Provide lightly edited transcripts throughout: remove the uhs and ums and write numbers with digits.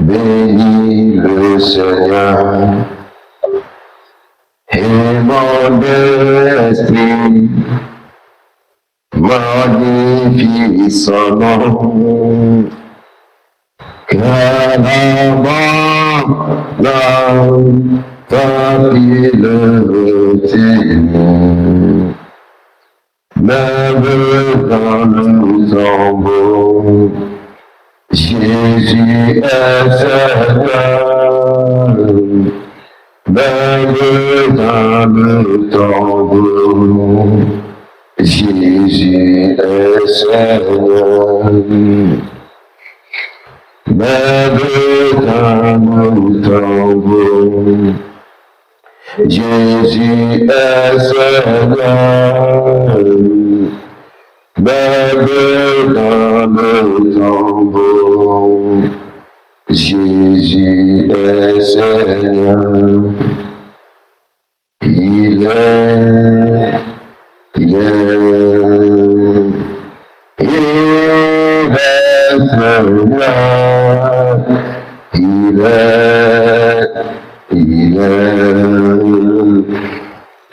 bénis le Seigneur. Et mon esprit magnifie son nom. Car l'âme t'apprit le Seigneur. Même dans le tombeau, Jésus est Seigneur. Même dans le tombeau, Jésus est Seigneur. Même dans le tombeau, Jésus est Seigneur. Même dans le tombeau, Jésus est Seigneur. Il est Seigneur.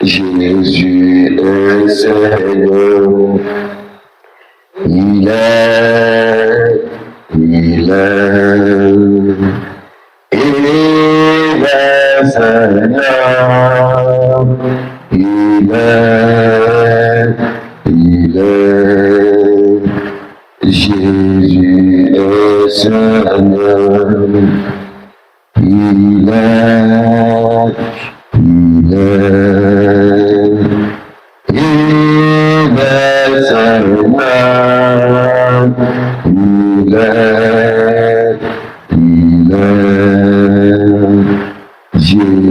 Jésus est Seigneur. Il est Seigneur. Il est Jésus est Seigneur. Il est Seigneur. Il est Jésus est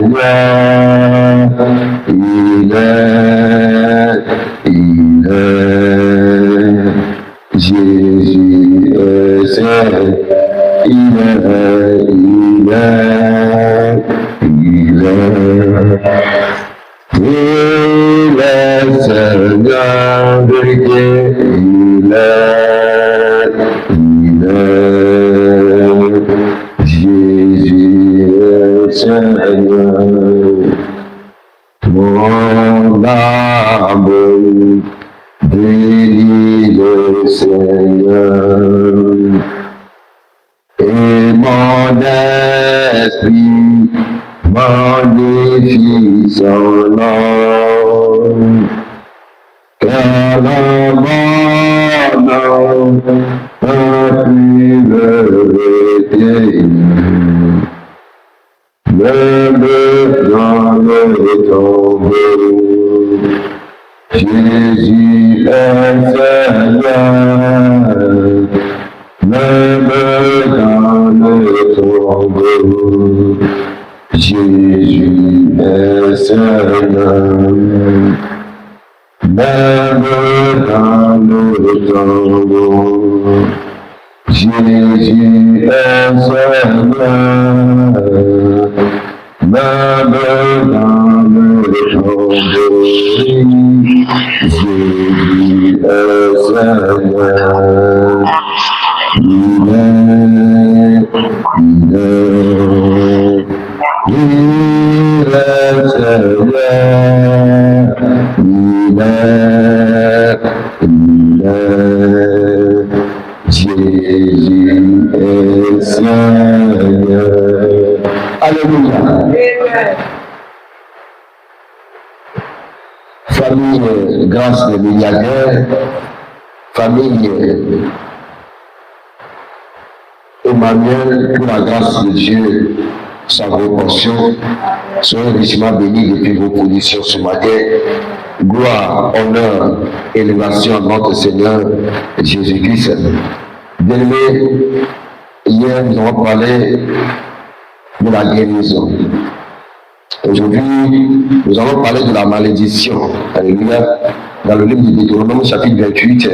Seigneur. Il est Jésus est Seigneur. Il est Seigneur, vérité, il est Jésus est Seigneur. Mon âme bénit le Seigneur, et mon esprit magnifie son nom. Car la mort a pu le retenir, même dans le tombeau, Jésus est Seigneur. Même dans le tombeau, Jésus est Seigneur. Même dans le tombeau, Jésus est Seigneur. Même dans le tombeau, Jésus est Seigneur. Il est Seigneur. Jésus est Seigneur. Alléluia. Famille grâce des milliardaires, famille Emmanuel, pour la grâce de Dieu, sa proportion, soyez richement bénis depuis vos conditions ce matin. Gloire, honneur, élévation à notre Seigneur Jésus-Christ. Bien-aimés, hier nous avons parlé de la guérison. Aujourd'hui, nous allons parler de la malédiction. Alléluia. Dans le livre de Deutéronome, chapitre 28,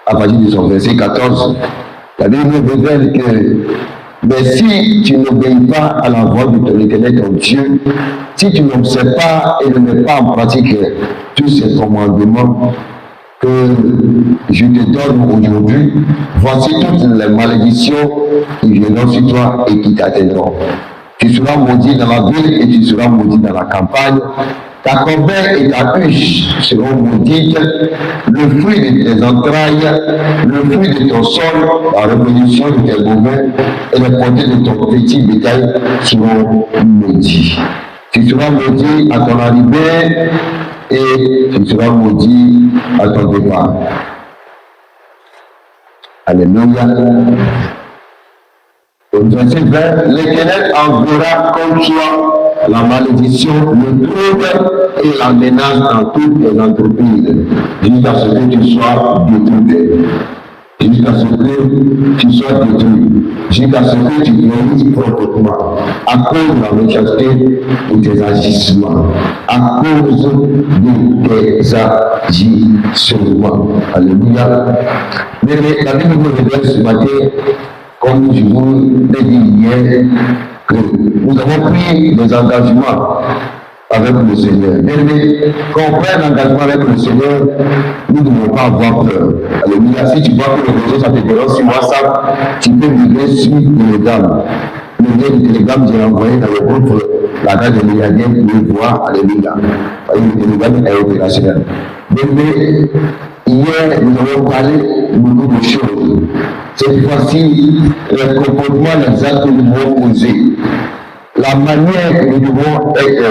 à partir de son verset 14, la Bible révèle que Mais si tu n'obéis pas à la voix de ton Éternel, ton Dieu, si tu n'observes pas et ne mets pas en pratique tous ces commandements que je te donne aujourd'hui, voici toutes les malédictions qui viendront sur toi et qui t'atteindront. Tu seras maudit dans la ville et tu seras maudit dans la campagne. Ta corbeille et ta huche seront maudites, le fruit de tes entrailles, le fruit de ton sol, la reproduction de tes bovins et les portées de ton petit bétail seront maudits. Tu seras maudit à ton arrivée et tu seras maudit à ton départ. Alléluia. Au verset 20, l'Éternel enverra contre toi la malédiction, le trouble et la menace dans toutes tes entreprises, jusqu'à ce que tu sois détruit. Jusqu'à ce que tu sois détruit, jusqu'à ce que tu périsses proprement, à cause de la méchanceté de tes agissements, à cause de tes agissements. Alléluia. Mais la Bible nous révèle ce matin, comme je vous l'ai dit hier, que nous avons pris des engagements avec le Seigneur. Mais quand on prend un engagement avec le Seigneur, nous ne devons pas avoir peur. Alléluia. Si tu vois que le réseau, ça te dérange sur WhatsApp, tu peux migrer sur Telegram. Le lien de Telegram, j'ai envoyé dans le groupe la date de milliardaire pour le voir. Alléluia. Le Telegram est opérationnel. Mais hier, nous avons parlé beaucoup de choses. Cette fois-ci, les comportements, les actes que nous devons poser, la manière que nous devons être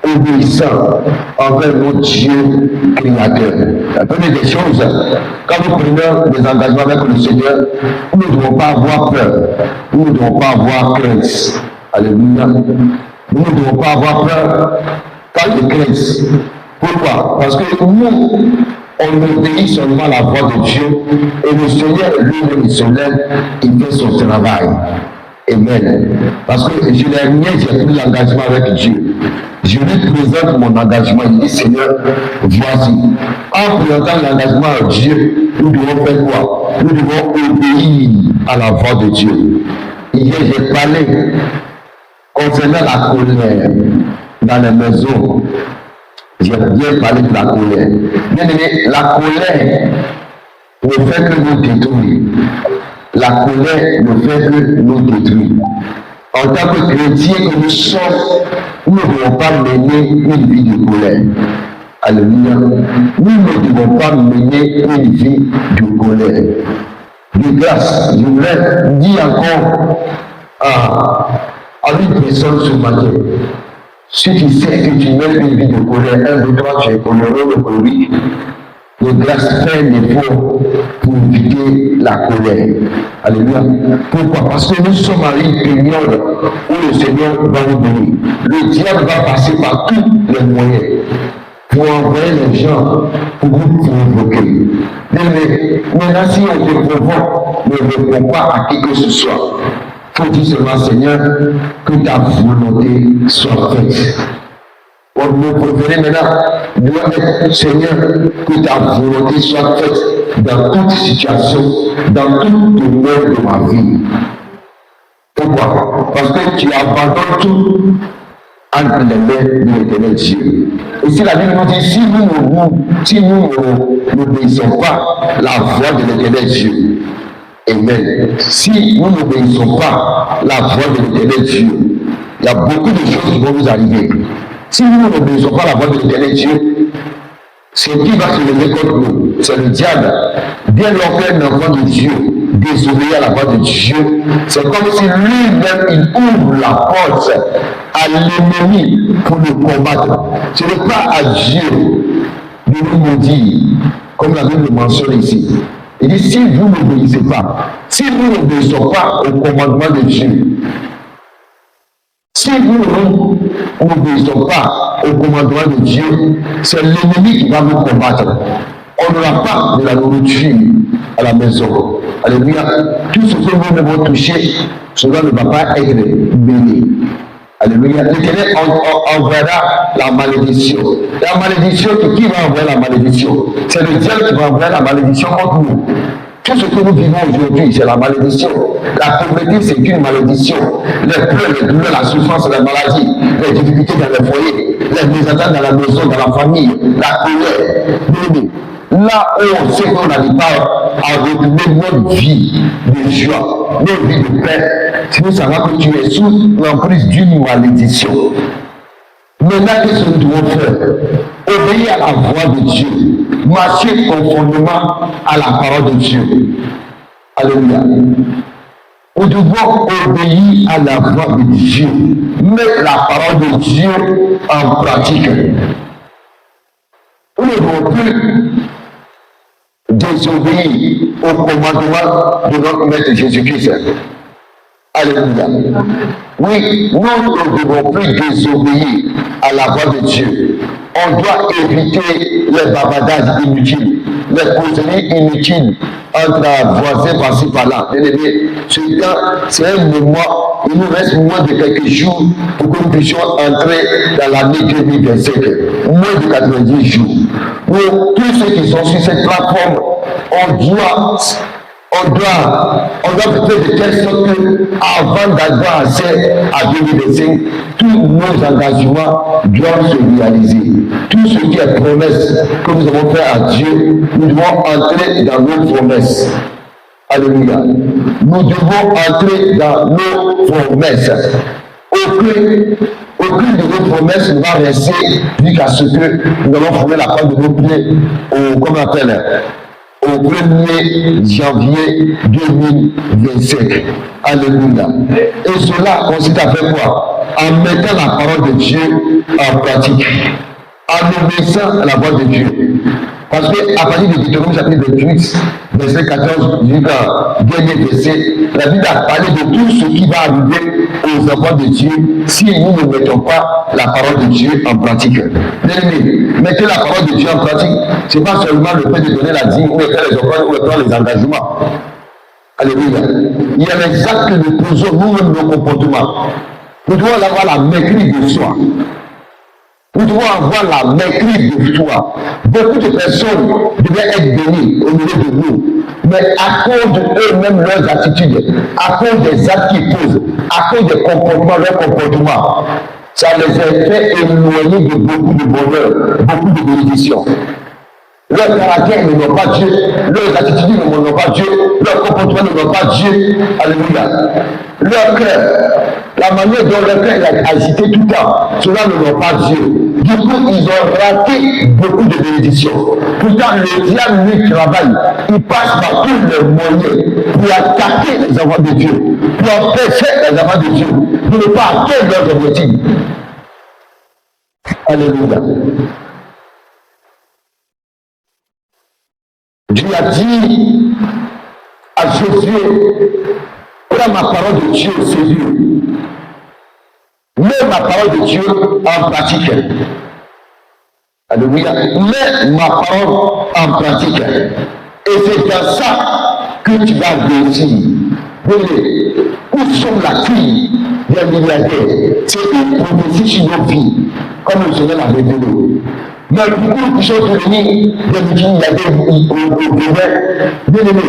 obéissants envers notre Dieu créateur. La première des choses, quand nous prenons des engagements avec le Seigneur, nous ne devons pas avoir peur, nous ne devons pas avoir crainte. Alléluia. Nous ne devons pas avoir peur, pas de crainte. Pourquoi? Parce que nous, on obéit seulement à la voix de Dieu et le Seigneur lui-même se lève, il fait son travail. Amen. Parce que je l'ai mis, j'ai pris l'engagement avec Dieu. Je lui présente mon engagement. Il dit, Seigneur, voici. En présentant l'engagement à Dieu, nous devons faire quoi? Nous devons obéir à la voix de Dieu. Hier, j'ai parlé concernant la colère dans les maisons. J'ai bien parlé de la colère. Bien aimé, la colère ne fait que nous détruire. La colère ne fait que nous détruire. En tant que chrétiens que nous sommes, nous ne devons pas mener une vie de colère. Alléluia. Nous ne devons pas mener une vie de colère. De grâce, je voulais dire encore à une personne ce matin. Si tu sais que tu mènes une vie de colère, 1, 2, 3, tu es coléreux, le colique, de grâce, fais un effort pour éviter la colère. Alléluia. Pourquoi? Parce que nous sommes à une période où le Seigneur va nous bénir. Le diable va passer par tous les moyens pour envoyer les gens pour vous provoquer. Mais maintenant, si on te provoque, ne répond pas à qui que ce soit. Il faut dire seulement, Seigneur, que ta volonté soit faite. Pour nous préférer maintenant, doit être, Seigneur, que ta volonté soit faite dans toute situation, dans tout domaine de ma vie. Pourquoi? Parce que tu abandonnes tout entre les mains de l'Éternel Dieu. Et si la Bible nous dit, si nous n'obéissons pas la voix de l'Éternel Dieu, amen. Si nous n'obéissons pas la voix de l'Éternel Dieu, il y a beaucoup de choses qui vont nous arriver. Si nous n'obéissons pas la voix de l'Éternel Dieu, c'est qui va se lever contre nous? C'est le diable. Dès lors qu'un enfant de Dieu désobéit à la voix de Dieu, c'est comme si lui-même il ouvre la porte à l'ennemi pour le combattre. Ce n'est pas à Dieu de nous maudire, comme la Bible le mentionne ici. Il dit, si vous n'obéissez pas, si vous n'obéissez pas au commandement de Dieu, si vous n'obéissez pas au commandement de Dieu, c'est l'ennemi qui va vous combattre. On n'aura pas de la nourriture à la maison. Alléluia. Tout ce que nous devons toucher, cela ne va pas être béni. Alléluia. L'Éternel enverra la malédiction. La malédiction, qui va envoyer la malédiction? C'est le diable qui va envoyer la malédiction contre nous. Tout ce que nous vivons aujourd'hui, c'est la malédiction. La pauvreté, c'est une malédiction. Les pleurs, les douleurs, la souffrance, la maladie, les difficultés dans les foyers, les mésententes dans la maison, dans la famille, la colère. Là où on sait qu'on n'arrive pas à retrouver notre vie de joie, notre vie de paix, c'est nous savons que tu es sous l'emprise d'une malédiction. Maintenant, qu'est-ce que nous devons faire? Obéir à la voix de Dieu, marcher conformément à la parole de Dieu. Alléluia. Nous devons obéir à la voix de Dieu, mettre la parole de Dieu en pratique. Nous ne devons plus désobéir au commandement de notre Maître Jésus-Christ. Alléluia. Oui, nous ne devons plus désobéir à la voix de Dieu. On doit éviter les bavardages inutiles, les causeries inutiles entre voisins par-ci par-là. C'est un moment, il nous reste moins de quelques jours pour que nous puissions entrer dans l'année 2025. Moins de 90 jours. Pour tous ceux qui sont sur cette plateforme, on doit faire de telle sorte que, avant d'avoir accès à 2025, tous nos engagements doivent se réaliser. Tout ce qui est promesse que nous avons fait à Dieu, nous devons entrer dans nos promesses. Alléluia. Nous devons entrer dans nos promesses. Aucune de nos promesses ne va rester jusqu'à ce que nous allons former la part de nos pieds au 1er janvier 2025. Alléluia. Et cela consiste à faire quoi? En mettant la parole de Dieu en pratique, en obéissant à la voix de Dieu. Parce qu'à partir de Deutéronome chapitre 28, verset 14 jusqu'à dernier verset, la Bible a parlé de tout ce qui va arriver aux enfants de Dieu si nous ne mettons pas la parole de Dieu en pratique. Bien-aimés, mettez la parole de Dieu en pratique, ce n'est pas seulement le fait de donner la dîme ou de faire les offrandes ou de prendre les engagements. Alléluia. Il y a les actes que nous posons nous-mêmes nos comportements. Nous devons avoir la maîtrise de soi. Nous devons avoir la maîtrise de soi. Beaucoup de personnes devaient être bénies au milieu de nous, mais à cause d'eux-mêmes, leurs attitudes, à cause des actes qu'ils posent, à cause des comportements, leurs comportements, ça les a fait éloigner de beaucoup de bonheur, beaucoup de bénédictions. Leur caractère ne n'ont pas Dieu, leurs attitudes ne n'ont pas Dieu, leur comportement ne n'ont pas Dieu. Alléluia. Leur cœur, la manière dont leur cœur est agité tout le temps, cela ne n'ont pas Dieu. Du coup, ils ont raté beaucoup de bénédictions. Pourtant, le diable lui travaille. Il passe par tous les moyens pour attaquer les enfants de Dieu, pour empêcher les enfants de Dieu de ne pas atteindre leurs objectifs. Alléluia. Dieu a dit à Josué, prends ma parole de Dieu au sérieux. Mets ma parole de Dieu en pratique. Alléluia. Mets ma parole en pratique. Et c'est dans ça que tu vas réussir. Où sont la fille des milliardaires? C'est une prophétie sur nos vies, comme le Seigneur l'a révélé. Mais beaucoup de choses devenir des multimilliardaires au bien aimé.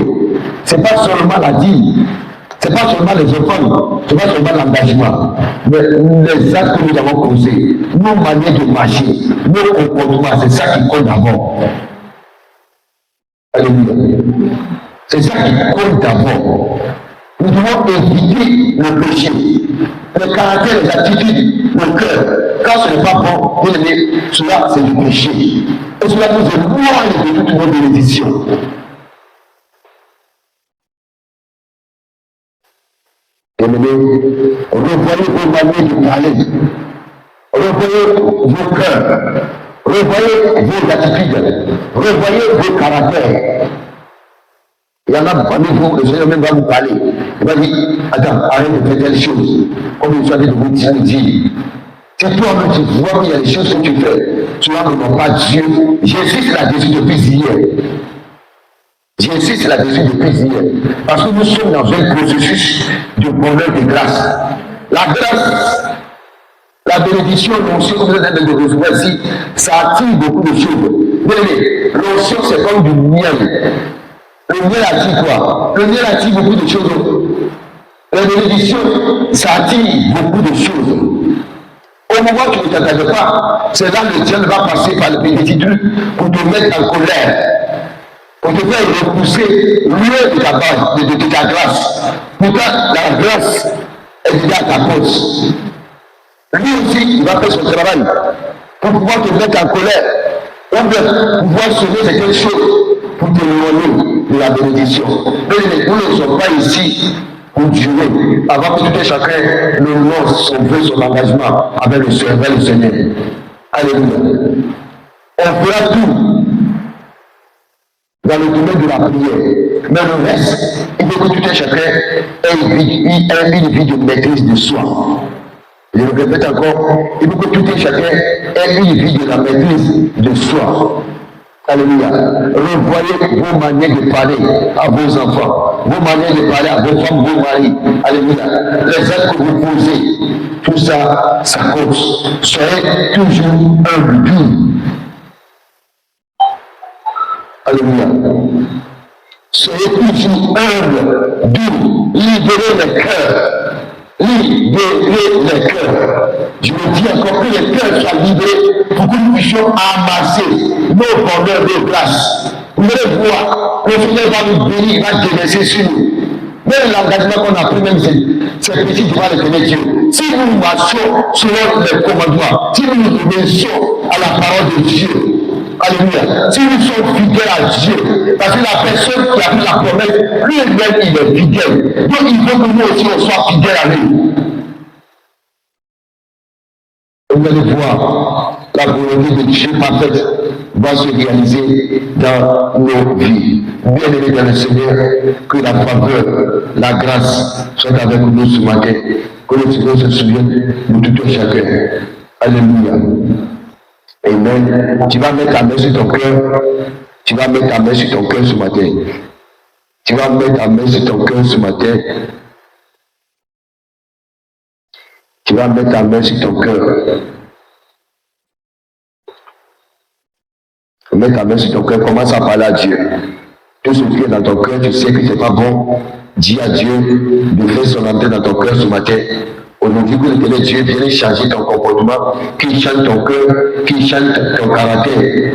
Ce n'est pas seulement la dîme, ce n'est pas seulement les offrandes, ce n'est pas seulement l'engagement, mais les actes que nous avons causés, nos manières de marcher, nos comportements, c'est ça qui compte d'abord. Alléluia. C'est ça qui compte d'abord. Nous devons éviter le péché, le caractère, les attitudes, le cœur. Quand ce n'est pas bon, bien aimé, cela c'est du péché. Et cela nous éloigne de toutes nos bénédictions. Bien-aimés, revoyez vos manières de parler, revoyez vos cœurs, revoyez vos attitudes, revoyez vos caractères. Il y en a parmi vous, le Seigneur même va vous parler. Il va dire, attends, arrête de faire telle chose. Comme il soit de vous dire. C'est toi-même qui vois qu'il y a des choses que tu fais. Cela ne va pas Dieu. J'insiste là-dessus depuis hier. J'insiste là-dessus depuis hier. Parce que nous sommes dans un processus de bonheur de grâce. La grâce, la bénédiction, l'onction que vous êtes en train de recevoir ici, ça attire beaucoup de choses. Mais l'onction, c'est comme du miel. Le miel attire quoi? Le miel attire beaucoup de choses. La bénédiction, ça attire beaucoup de choses. Au moment où tu ne t'attends pas, c'est là que le diable va passer par le bénédiction pour te mettre en colère, pour te faire repousser loin de ta base, de ta grâce. Pourtant, la grâce est déjà à ta pose. Lui aussi, il va faire son travail pour pouvoir te mettre en colère, ou bien pouvoir sauver certaines choses pour te éloigner de la bénédiction. Mais nous ne sommes pas ici pour durer, avant que tout un chacun le lance son vœu, son engagement avec le Seigneur. Alléluia. On fera tout dans le domaine de la prière. Mais le reste, il faut que tout un chacun ait une vie de maîtrise de soi. Je le répète encore, il faut que tout un chacun ait une vie de la maîtrise de soi. Alléluia. Revoyez vos manières de parler à vos enfants, vos manières de parler à vos femmes, vos maris. Alléluia. Les actes que vous posez, tout ça, ça compte. Soyez toujours humble, doux. Alléluia. Soyez toujours humble, doux. Libérez les cœurs. Libérez les cœurs. Je me dis encore que les cœurs soient libérés pour que nous puissions amasser nos bonheurs de grâce. Vous allez voir, le Seigneur va nous bénir, il va déverser sur nous. Même l'engagement qu'on a pris, même c'est petit, tu vas le connaître Dieu. Si nous marchons selon les commandements, si nous nous obéissons à la parole de Dieu, alléluia, si nous sommes fidèles à Dieu, parce que la personne qui a pris la promesse, lui-même, il est fidèle. Donc il faut que nous aussi, on soit fidèles à lui. Vous allez voir, la volonté de Dieu parfaite va se réaliser dans nos vies. Bien-aimés dans le Seigneur, que la faveur, la grâce soit avec nous ce matin. Que le Seigneur se souvienne de tout un chacun. Alléluia. Amen. Tu vas mettre ta main sur ton cœur. Tu vas mettre ta main sur ton cœur ce matin. Tu vas mettre ta main sur ton cœur ce matin. Tu vas mettre ta main sur ton cœur. Mets ta main sur ton cœur, commence à parler à Dieu. Tout ce qui est dans ton cœur, tu sais que ce n'est pas bon. Dis à Dieu de faire son entrée dans ton cœur ce matin. Aujourd'hui, que le Dieu vienne changer ton comportement, qu'il change ton cœur, qu'il change ton caractère.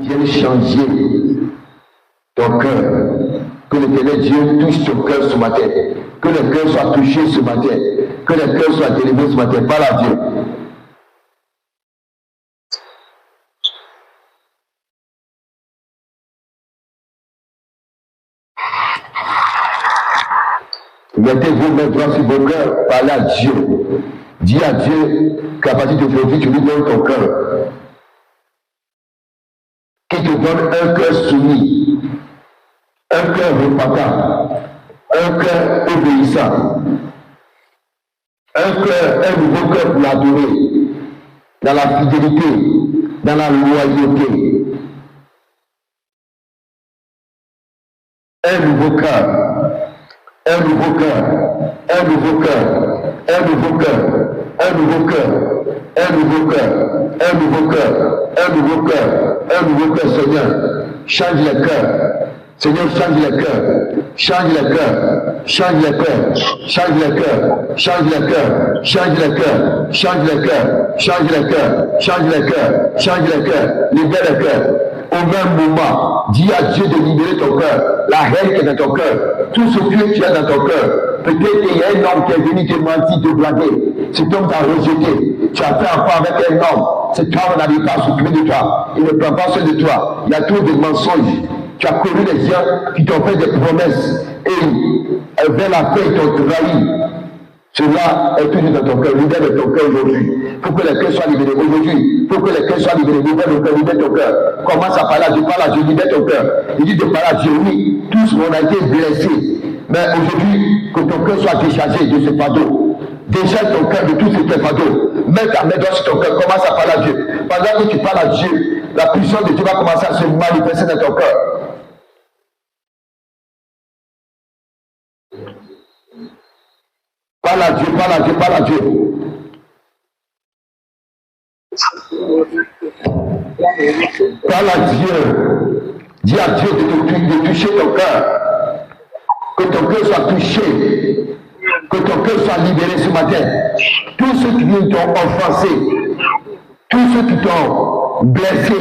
Vienne changer ton cœur. Que le Dieu touche ton cœur ce matin. Que le cœur soit touché ce matin. Que le cœur soit délivré ce matin. Parle à Dieu. Mettez vos mains droites sur vos cœurs, parlez à Dieu. Dis à Dieu qu'à partir d'aujourd'hui, tu lui donnes ton cœur. Qu'il te donne un cœur soumis, un cœur repentant, un cœur obéissant, un nouveau cœur pour l'adorer, dans la fidélité, dans la loyauté. Un nouveau cœur. Un nouveau cœur, un nouveau cœur, un nouveau cœur, un nouveau cœur, un nouveau cœur, un nouveau cœur, un nouveau cœur, un nouveau cœur, Seigneur. Change les cœurs. Seigneur, change les cœurs. Change les cœurs. Change les cœurs. Change les cœurs. Change les cœurs. Change les cœurs. Change les cœurs. Change les cœurs. Change les cœurs. Change les cœurs. Libère les cœurs. Au même moment, dis à Dieu de libérer ton cœur, la haine qui est dans ton cœur, tout ce que tu as dans ton cœur. Peut-être qu'il y a un homme qui est venu te mentir, te blaguer. Cet homme t'a rejeté. Tu as fait affaire avec un homme. Cet homme n'arrive pas à s'occuper de toi. Il ne prend pas soin de toi. Il y a trop de mensonges. Tu as connu des gens qui t'ont fait des promesses et vers la fin, ils t'ont trahi. Cela est toujours dans ton cœur. Libère de ton cœur aujourd'hui. Il faut que les cœurs soient libérés aujourd'hui. Il faut que les cœurs soient libérés. Libère ton cœur, libère ton cœur. Commence à parler à Dieu, parle à Dieu, libère ton cœur. Il dit de parler à Dieu, oui. Tous on a été blessés. Mais aujourd'hui, que ton cœur soit déchargé de ce fardeau. Décharge ton cœur de tout ce qui est fardeau. Mets ta main sur ton cœur, commence à parler à Dieu. Pendant que tu parles à Dieu, la puissance de Dieu va commencer à se manifester dans ton cœur. Parle à Dieu, parle à Dieu, parle à Dieu. Parle à Dieu. Dis à Dieu de toucher ton cœur. Que ton cœur soit touché. Que ton cœur soit libéré ce matin. Tous ceux qui t'ont offensé, tous ceux qui t'ont blessé,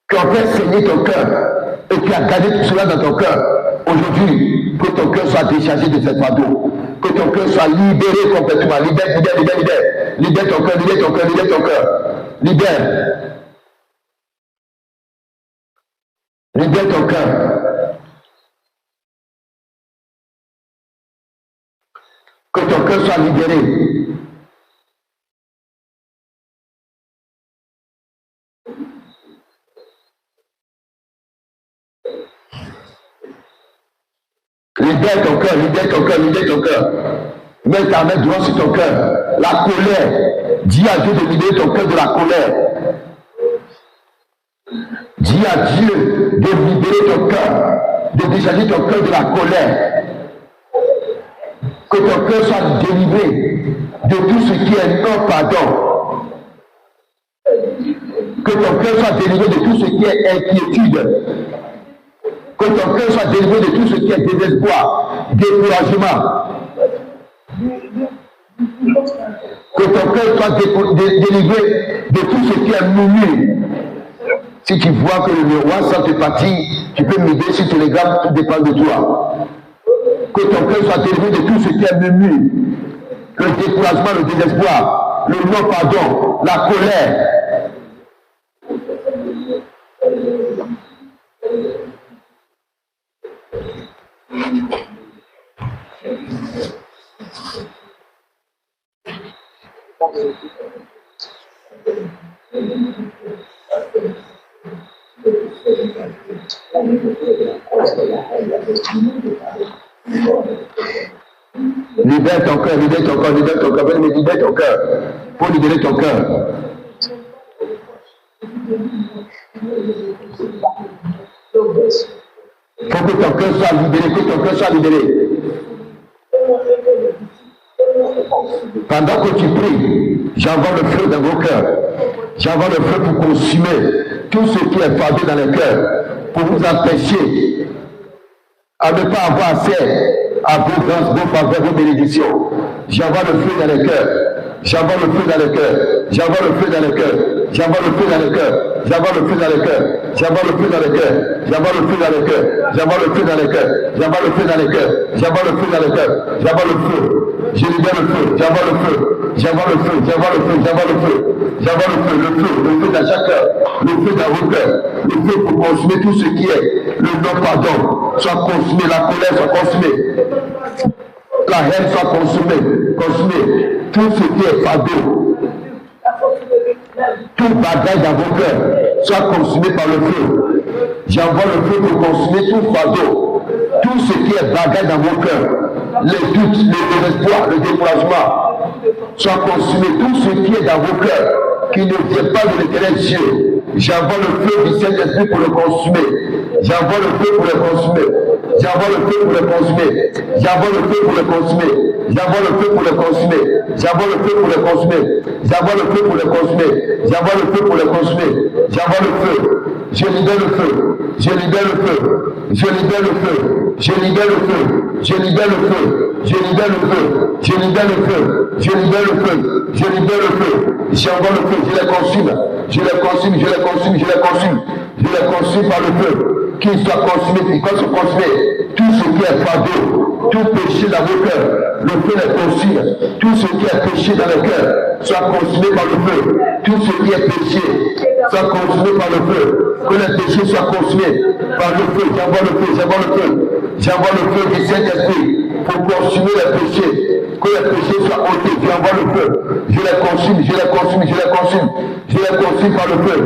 qui ont fait saigner ton cœur et qui a gardé tout cela dans ton cœur, aujourd'hui, que ton cœur soit déchargé de cette fardeau. Que ton cœur soit libéré complètement. Libère. Libère ton cœur, libère ton cœur, libère ton cœur. Libère. Libère ton cœur. Que ton cœur soit libéré. Libère ton cœur, libère ton cœur, libère ton cœur. Mets ta main droite sur ton cœur. La colère. Dis à Dieu de libérer ton cœur de la colère. Dis à Dieu de libérer ton cœur, de décharger ton cœur de la colère. Que ton cœur soit délivré de tout ce qui est non-pardon. Que ton cœur soit délivré de tout ce qui est inquiétude. Que ton cœur soit délivré de tout ce qui est désespoir, découragement. Que ton cœur soit délivré de tout ce qui est murmure. Si tu vois que le miroir sans te partir, tu peux m'aider sur Telegram, tout dépend de toi. Que ton cœur soit délivré de tout ce qui est murmure. Le découragement, le désespoir, le non-pardon, la colère. Libère ton cœur, libère ton cœur, libère ton cœur, libère ton cœur. Pour libérer ton cœur. Faut que ton cœur soit libéré, que ton cœur soit libéré. Pendant que tu pries, j'envoie le feu dans vos cœurs. J'envoie le feu pour consumer tout ce qui est fardé dans les cœurs, pour vous empêcher à ne pas avoir accès à vos grâces, vos faveurs, vos bénédictions. J'envoie le feu dans les cœurs. J'envoie le feu dans les cœurs. J'envoie le feu dans les cœurs. J'envoie le feu dans les cœurs. J'envoie le feu dans les cœurs. J'envoie le feu dans les cœurs. J'envoie le feu dans les cœurs. J'envoie le feu dans les cœurs. J'envoie le feu dans les cœurs. J'envoie le feu dans les cœurs. J'envoie le feu. Je libère le feu. J'envoie le feu. J'envoie le feu. J'envoie le feu. J'envoie le feu. J'envoie le feu dans chaque cœur. Le feu dans vos cœurs. Le feu pour consumer tout ce qui est le non-pardon. Soit consumé, la colère soit consumée. La haine soit consumée. Tout ce qui est fardeau, tout bagage dans vos cœurs soit consumé par le feu. J'envoie le feu pour consumer tout fardeau, tout ce qui est bagage dans vos cœurs, les doutes, le désespoir, le découragement, soit consumé. Tout ce qui est dans vos cœurs, qui ne vient pas de l'éternel Dieu. J'envoie le feu du Saint-Esprit pour le consumer. J'envoie le feu pour le consumer. J'envoie le feu pour le consumer. J'envoie le feu pour le consumer. J'envoie le feu pour le consumer. J'envoie le feu pour le consumer. J'envoie le feu pour le consumer. J'envoie le feu pour le consumer. J'envoie le feu. Je libère le feu. Je libère le feu. Je libère le feu. Je libère le feu. Je libère le feu. Je libère le feu. Je libère le feu. Je libère le feu. Je libère le feu. J'envoie le feu. Je les consume. Je les consume. Je les consume. Je les consume. Je les consume par le feu. Qu'il soit consumé, qu'il soit consumé. Tout ce qui est fardeau, tout péché dans vos cœurs, le feu les consume. Tout ce qui est péché dans les cœurs soit consumé par le feu. Tout ce qui est péché soit consumé par le feu. Que les péchés soient consumés par le feu. J'envoie le feu, j'envoie le feu. J'envoie le feu du Saint-Esprit pour consumer les péchés. Que les péchés soient ôtés. J'envoie le feu. Je les consume, je les consume, je les consume. Je les consume par le feu.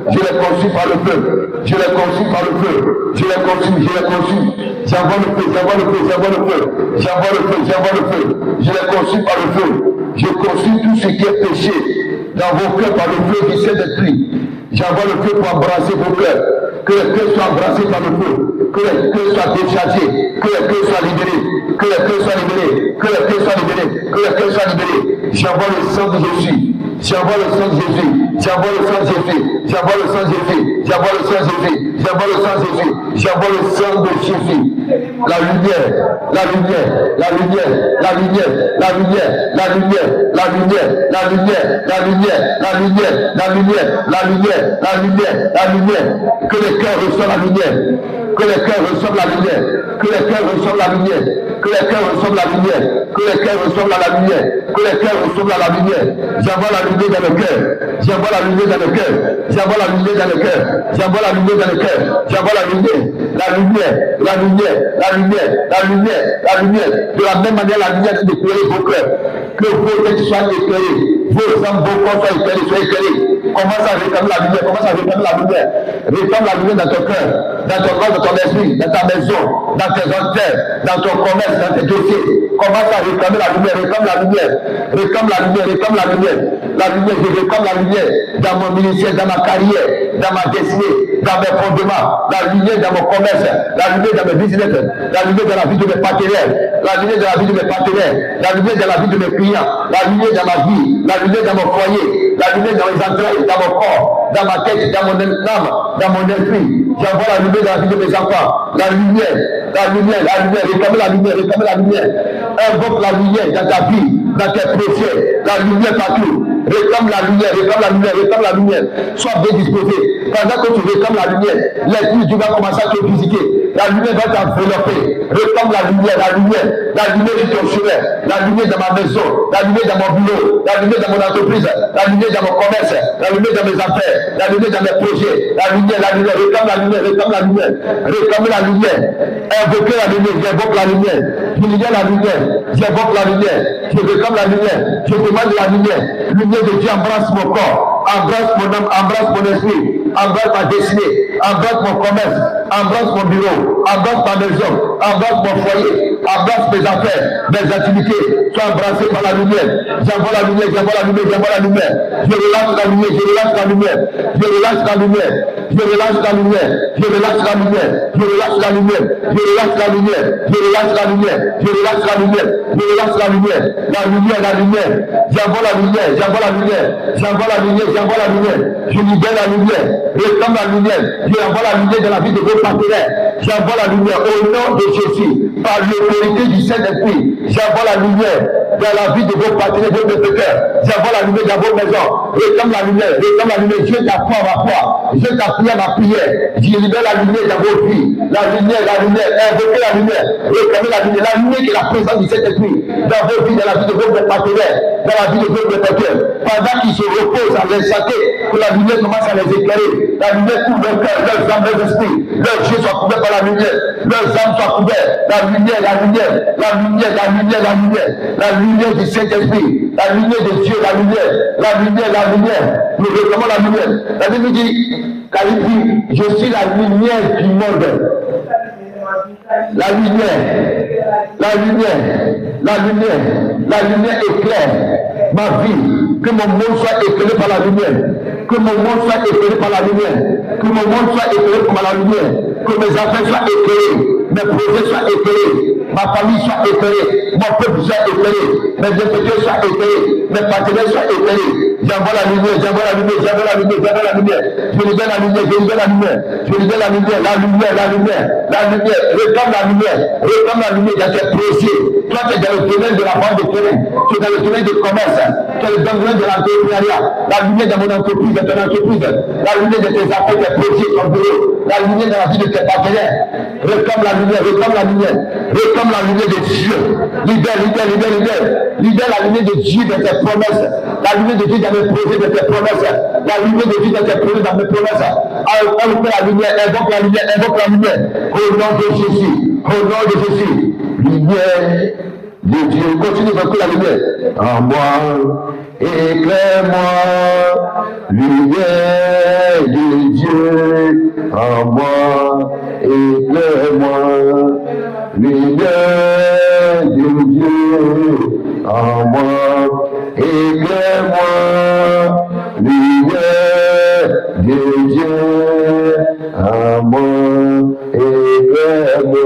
Je les consume par le feu. Je les consume par le feu. Je les consume, je les consume. J'envoie le feu, j'envoie le feu, j'envoie le feu. J'envoie le feu, j'envoie le feu. Je les consume par le feu. Je consume tout ce qui est péché dans vos cœurs par le feu du Saint-Esprit. J'envoie le feu pour embrasser vos cœurs. Que les cœurs soient embrassés par le feu. Que les cœurs soient déchargés. Que les cœurs soient libérés. Que les cœurs soient libérés. Que les cœurs soient libérés. Que les cœurs soient libérés. J'envoie le sang de Jésus j'envoie le sang de Jésus, j'envoie le sang de Jésus, j'envoie le sang de Jésus, j'envoie le sang de Jésus, j'envoie le sang de Jésus, j'envoie le sang de Jésus. La lumière, la lumière, la lumière, la lumière, la lumière, la lumière, la lumière, la lumière, la lumière, la lumière, la lumière, la lumière, la lumière, la lumière, que les cœurs reçoivent la lumière, que les cœurs reçoivent la lumière, que les cœurs reçoivent la lumière, que les cœurs reçoivent la lumière, que les cœurs reçoivent la lumière, que les cœurs reçoivent la lumière. J'envoie la lumière dans le cœur, j'envoie la lumière dans le cœur, j'envoie la lumière dans le cœur, j'envoie la lumière dans le cœur, j'envoie la lumière, la lumière, la lumière, la lumière, la lumière, la lumière. De la même manière, la lumière d'éclairer vos cœurs, que vos têtes soient éclairées, vos âmes, vos corps soient éclairés, soient éclairés. Commence à réclamer la lumière, commence à réclamer la lumière. Réclame la lumière dans ton cœur, dans ton corps, dans ton esprit, dans ta maison, dans tes affaires, dans ton commerce, dans tes dossiers. Commence à réclamer la lumière, réclame la lumière, réclame la lumière, réclame la lumière. La lumière, je réclame la lumière dans mon ministère, dans ma carrière, dans ma destinée, dans mes fondements, la lumière dans mon commerce, la lumière dans mes business, la lumière dans la vie de mes partenaires, la lumière dans la vie de mes partenaires, la lumière dans la vie de mes clients, la lumière dans ma vie, la lumière dans mon foyer, la lumière dans mes entrailles, dans mon corps, dans ma tête, dans mon âme, dans mon esprit. J'envoie la lumière dans la vie de mes enfants, la lumière, réclamez la lumière, réclamez la lumière. Invoque la lumière dans ta vie, dans tes projets, la lumière partout. Réclame la lumière, réclame la lumière, réclame la lumière. Sois bien disposé. Pendant que tu réclames la lumière, l'esprit, tu vas commencer à te visiter. La lumière va t'envelopper. Réclame la lumière sur ton chemin, la lumière dans ma maison, la lumière dans mon bureau, la lumière dans mon entreprise, la lumière dans mon commerce, la lumière dans mes affaires, la lumière dans mes projets, la lumière, réclame la lumière, réclame la lumière, réclame la lumière. Invoquez la lumière, j'invoque la lumière, je libère la lumière, j'invoque la lumière, je réclame la lumière, je demande la lumière. Lumière de Dieu embrasse mon corps, embrasse mon âme, embrasse mon esprit, embrasse ma destinée, embrasse mon commerce, embrasse mon bureau, embrasse ma maison, embrasse mon foyer, embrasse mes affaires, mes activités, sois embrassé par la lumière. J'envoie la lumière, j'envoie la lumière, j'envoie la lumière. Je relâche la lumière, je relâche la lumière, je relâche la lumière, je relâche la lumière, je relâche la lumière, je relâche la lumière, je relâche la lumière, je relâche la lumière, je relâche la lumière, je relâche la lumière, la lumière, la lumière. J'envoie la lumière, j'envoie la lumière, j'envoie la lumière, j'envoie la lumière. Je libère la lumière, réclame la lumière, je envoie la lumière dans la vie de vos partenaires. J'envoie la lumière au nom de Jésus, par l'autorité du Saint-Esprit. J'envoie la lumière dans la vie de vos partenaires, de vos cœurs. J'envoie la lumière dans vos maisons. Réclame la lumière, réclame la lumière. Dieu t'apprend ma foi, je t'appuie à ma prière. Je libère la lumière dans vos vies. La lumière, invoquez la lumière, réclamez la lumière qui est la présence du Saint-Esprit dans vos vies, dans la vie de vos partenaires, dans la vie de vos protecteurs. Pendant qu'ils se reposent à l'instant, que la lumière commence à les éclairer. La lumière couvre leur cœur, leurs âmes, leurs esprits. Leurs yeux soient couverts par la lumière. Leurs âmes soient couverts. La lumière, la lumière, la lumière, la lumière, la lumière. La lumière du Saint-Esprit. La lumière de Dieu, la lumière. La lumière, la lumière. Nous réclamons la lumière. La Bible dit, je suis la lumière du monde. La lumière, la lumière, la lumière, la lumière éclaire ma vie. Que mon monde soit éclairé par la lumière. Que mon monde soit éclairé par la lumière. Que mon monde soit éclairé par la lumière. Que mes affaires soient éclairées. Mes projets soient éclairés. Ma famille soit éclairée. Mon peuple soit éclairé. Mes institutions soient éclairés. Mes partenaires soient éclairés. J'envoie la lumière, j'envoie la lumière, j'envoie la lumière, j'envoie la lumière. Je libère la lumière, je libère la lumière. Je libère la lumière, la lumière, la lumière, la lumière. Réclame la lumière, réclame la lumière dans tes projets. Toi, tu es dans le domaine de la vente de terrain. Tu es dans le domaine du commerce. Tu es dans le domaine de l'entrepreneuriat. La lumière dans mon entreprise, dans ton entreprise. La lumière de tes affaires, tes projets, ton bureau. La lumière dans la vie de tes partenaires. Réclame la lumière, réclame la lumière. Réclame la lumière de Dieu. Libère, libère, libère, libère. Libère la lumière de Dieu dans tes promesses. La lumière de Dieu dans mes projets, dans tes promesses. La lumière de Dieu dans tes projets, dans mes promesses. Invoque la lumière, invoque la lumière, invoque la lumière. Au nom de Jésus. Au nom de Jésus. Lumière de Dieu. Continue d'invoquer la lumière. En moi, éclaire-moi. Lumière de Dieu. En moi, éclaire-moi. Lumière de Dieu. En moi, éclaire-moi. Lumière de Dieu. En moi, éclaire-moi.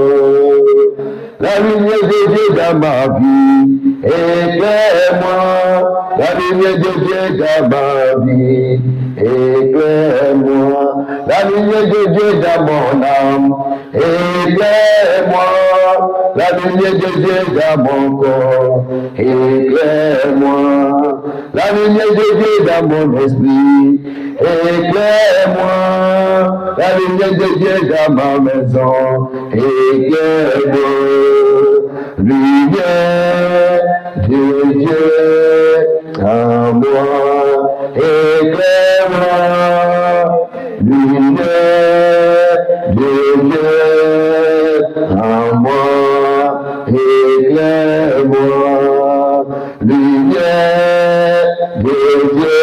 La lumière de Dieu dans ma vie, éclaire-moi. La lumière lumière de Dieu dans ma vie, éclaire-moi. La lumière de Dieu dans mon âme, éclaire-moi. La lumière de Dieu dans mon corps, éclaire-moi. La lumière de Dieu dans mon esprit, éclaire-moi. La lumière de Dieu dans ma maison, éclaire-moi. Lumière de Dieu en moi, éclaire-moi. Lumière de Dieu en moi, éclaire-moi. Lumière de Dieu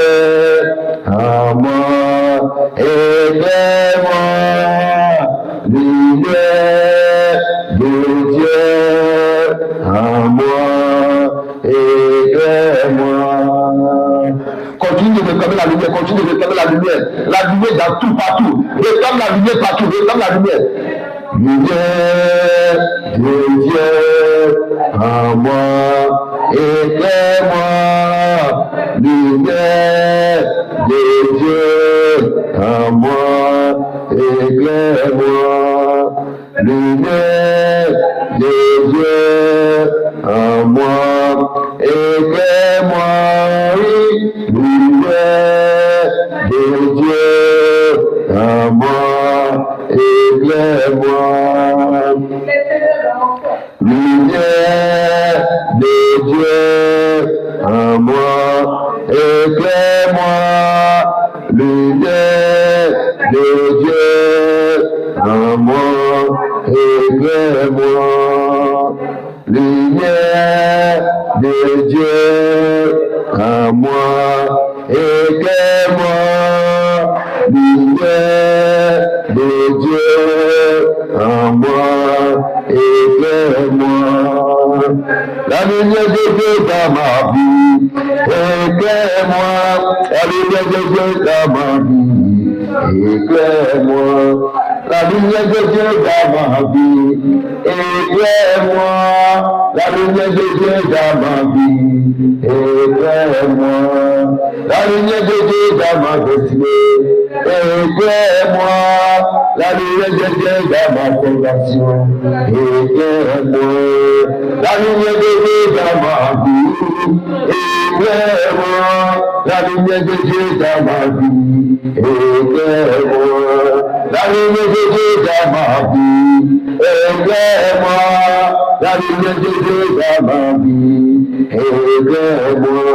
en moi, éclaire-moi. Lumière de Dieu en moi, éclaire-moi. Continue de réclamer la lumière, continue de réclamer la lumière. La lumière dans tout, partout. Réclame la lumière partout, réclame la lumière. Lumière de Dieu en moi, éclaire-moi. Lumière de Dieu en moi, éclaire-moi. Lumière de Dieu en moi, éclaire-moi. Lumière de Dieu en moi, éclaire-moi. Lumière de Dieu en moi, éclaire-moi. Lumière de Dieu en moi, éclaire-moi. Lumière de Dieu en moi, éclaire-moi. Lumière de Dieu en moi, éclaire-moi. La lumière de Dieu dans ma vie, éclaire-moi. La lumière de Dieu dans ma vie, éclaire-moi. La lumière de Dieu dans ma vie, éclaire-moi. La lumière de Dieu dans ma vie, éclaire-moi. La lumière de Dieu dans ma destinée, éclaire-moi. La lumière de Dieu dans ma fondation, éclaire-moi. La lumière de Dieu dans ma vie, éclaire-moi. La lumière de Dieu dans ma vie, éclaire-moi. La lumière de Dieu dans ma vie, éclaire-moi. La lumière de Dieu dans ma vie, éclaire-moi.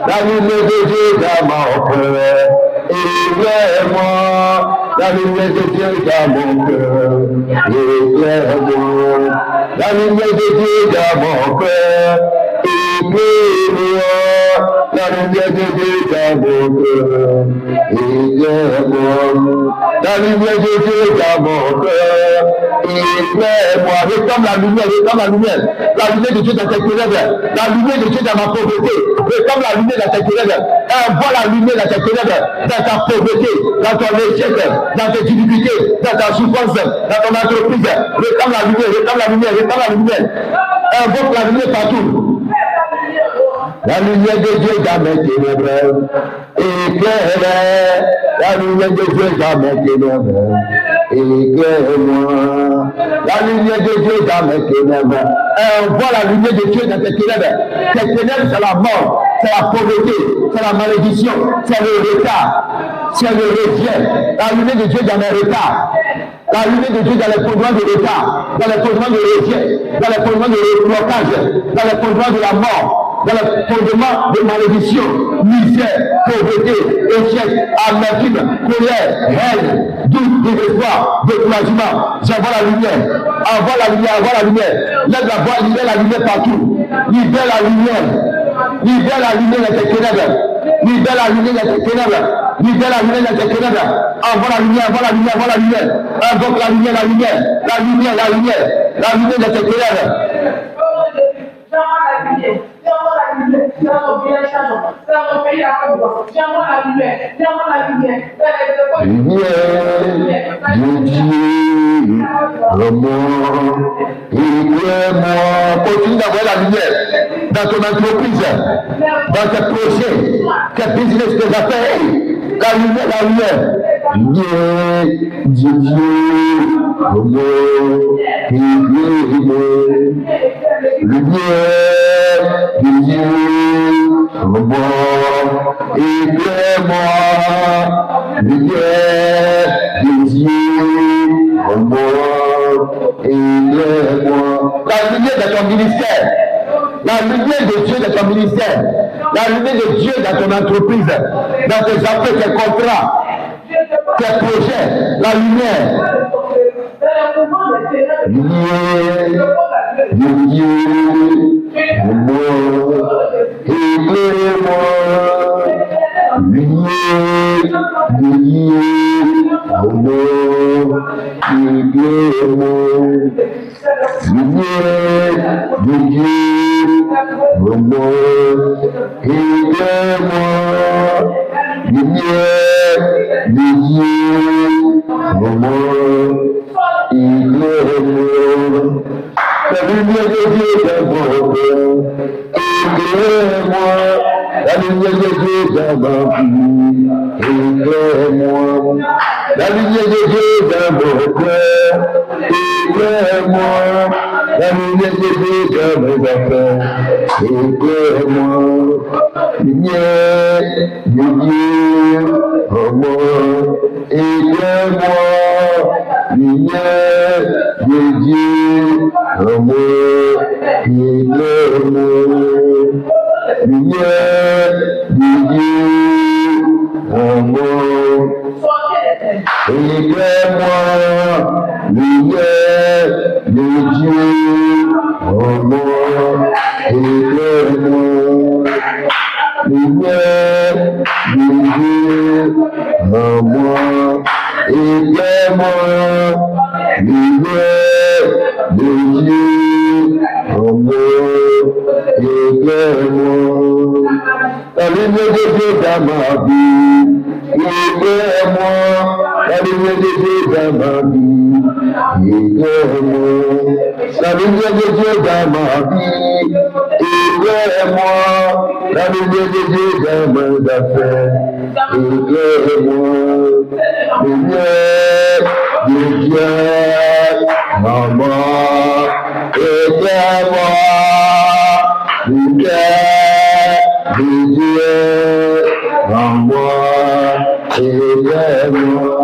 La lumière de Dieu dans mon cœur, éclaire-moi. La lumière de Dieu dans mon cœur, éclaire-moi. La lumière de Dieu dans mon cœur, éclaire-moi. La lumière de Dieu dans mon cœur, éclaire-moi. La lumière de Dieu dans mon cœur, éclaire-moi. Réclame la lumière, réclame la lumière. La lumière de Dieu dans tes ténèbres. La lumière de Dieu dans ma pauvreté. Réclame la lumière dans tes ténèbres. Envoie la lumière dans tes ténèbres, dans ta pauvreté, dans ton échec, dans tes difficultés, dans ta souffrance, dans ton entreprise. Réclame la lumière, réclame la lumière, réclame la lumière. Invoque la lumière partout. La lumière de Dieu dans mes ténèbres, éclaire. La lumière de Dieu dans mes ténèbres, éclaire-moi. La lumière de Dieu dans mes ténèbres. Envoie la lumière de Dieu dans tes ténèbres. Tes ténèbres, c'est la mort, c'est la pauvreté, c'est la malédiction, c'est le retard, c'est le rejet. La lumière de Dieu dans mes retards. La lumière de Dieu dans les fondements de retard, dans les fondements de rejet, dans les fondements de blocage, dans les fondements de la mort, dans les fondements de malédiction, misère, pauvreté, échec, amertume, colère, haine, doute, désespoir, découragement. J'envoie la lumière, envoie la lumière, envoie la lumière. Lève la voix, libère la lumière partout. Libère la lumière. Libère la lumière dans tes ténèbres. Libère la lumière dans tes ténèbres. Libère la lumière dans tes ténèbres. Envoie la lumière, envoie la lumière, envoie la lumière. Invoque la lumière, la lumière. La lumière, la lumière. La lumière dans tes ténèbres. Lumière de Dieu, moi, continue d'envoyer la lumière. dans ton entreprise, dans tes projets, tes business, tes affaires. La lumière, Dieu, la lumière de ton ministère, la lumière de Dieu de ton ministère, la lumière de Dieu dans ton entreprise, dans tes affaires, tes contrats, tes projets, la lumière. La lumière de Dieu dans mon cœur, éclaire-moi. La lumière de Dieu dans ma vie, éclaire-moi. La lumière de Dieu dans mon cœur, éclaire-moi. La lumière de Dieu dans mes affaires, éclaire-moi. Lumière de Dieu en moi, éclaire-moi. Lumière de Dieu en moi, éclaire-moi. Lumière de Dieu en moi, éclaire-moi. Lumière de Dieu en moi, éclaire-moi. Lumière de Dieu en moi, éclaire-moi. Lumière de Dieu en moi, éclaire-moi. La lumière de Dieu dans ma vie, éclaire-moi. La lumière de Dieu dans ma vie, éclaire-moi. La lumière de Dieu dans ma vie, éclaire-moi. La lumière de Dieu dans mes affaires, éclaire-moi. Lumière de Dieu, maman, éclaire-moi. Lumière de Dieu, maman, éclaire-moi.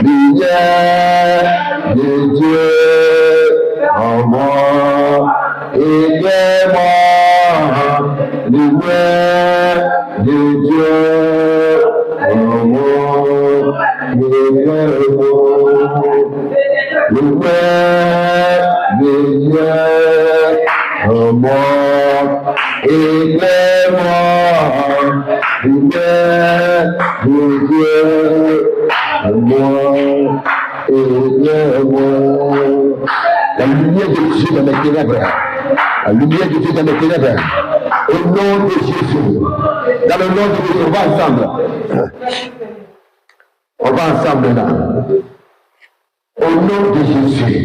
Lumière de Dieu, maman, éclaire-moi. Lumière de Dieu, maman, éclaire-moi. Lumière de Dieu, maman, éclaire-moi. Lumière de Dieu, maman, éclaire-moi. La lumière de Dieu dans mes ténèbres. La lumière de Dieu dans mes ténèbres. Au nom de Jésus. Dans le nom de Jésus, on va ensemble. On va ensemble là. Au nom de Jésus.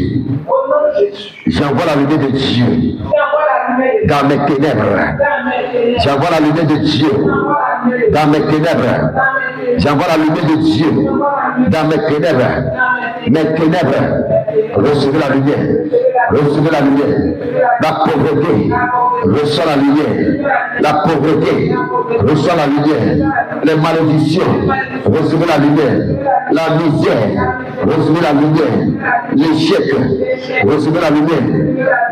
J'envoie la lumière de Dieu dans mes ténèbres. J'envoie la lumière de Dieu dans mes ténèbres. J'envoie la lumière de Dieu dans mes ténèbres. Mes ténèbres, recevez la lumière. Recevez la lumière. La pauvreté, reçoit la lumière. La pauvreté, reçoit la lumière. Les malédictions, recevez la lumière. La misère, recevez la lumière. L'échec, recevez la lumière.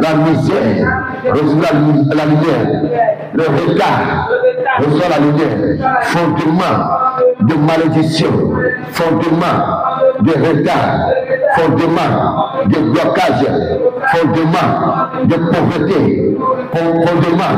La misère, recevez la lumière. Le retard, reçoit la lumière. Fondement de malédiction, fondement de retard, fondement de blocage, fondement de pauvreté, fondement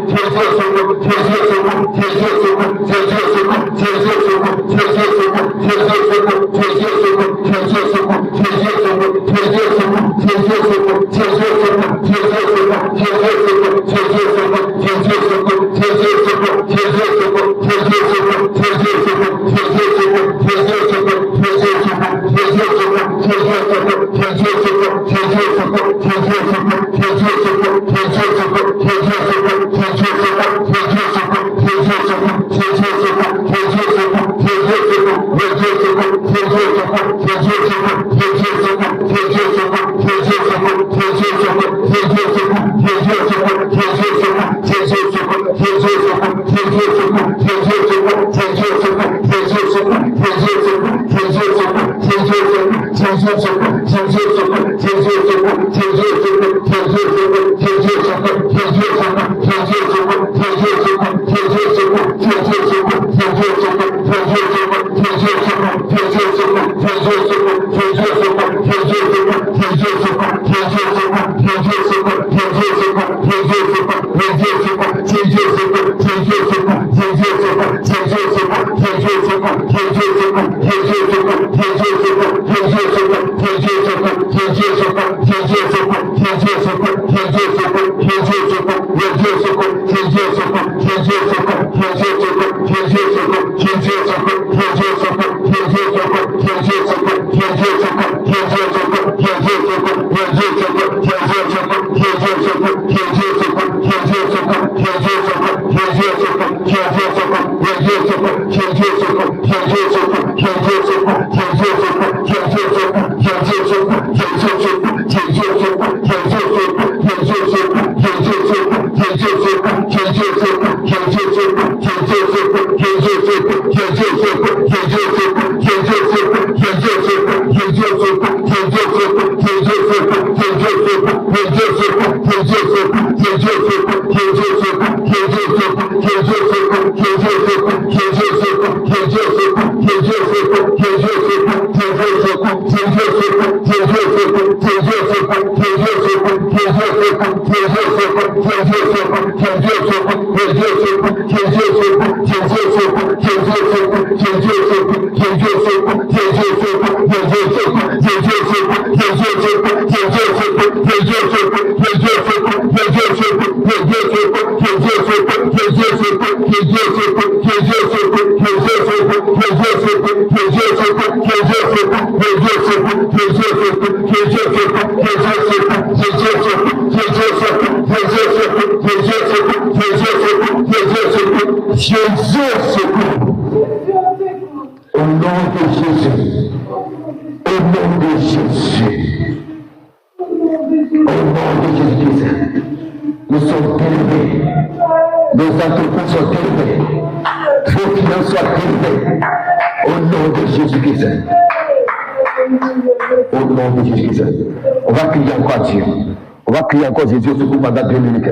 Encore Jésus au secours pendant 2 minutes.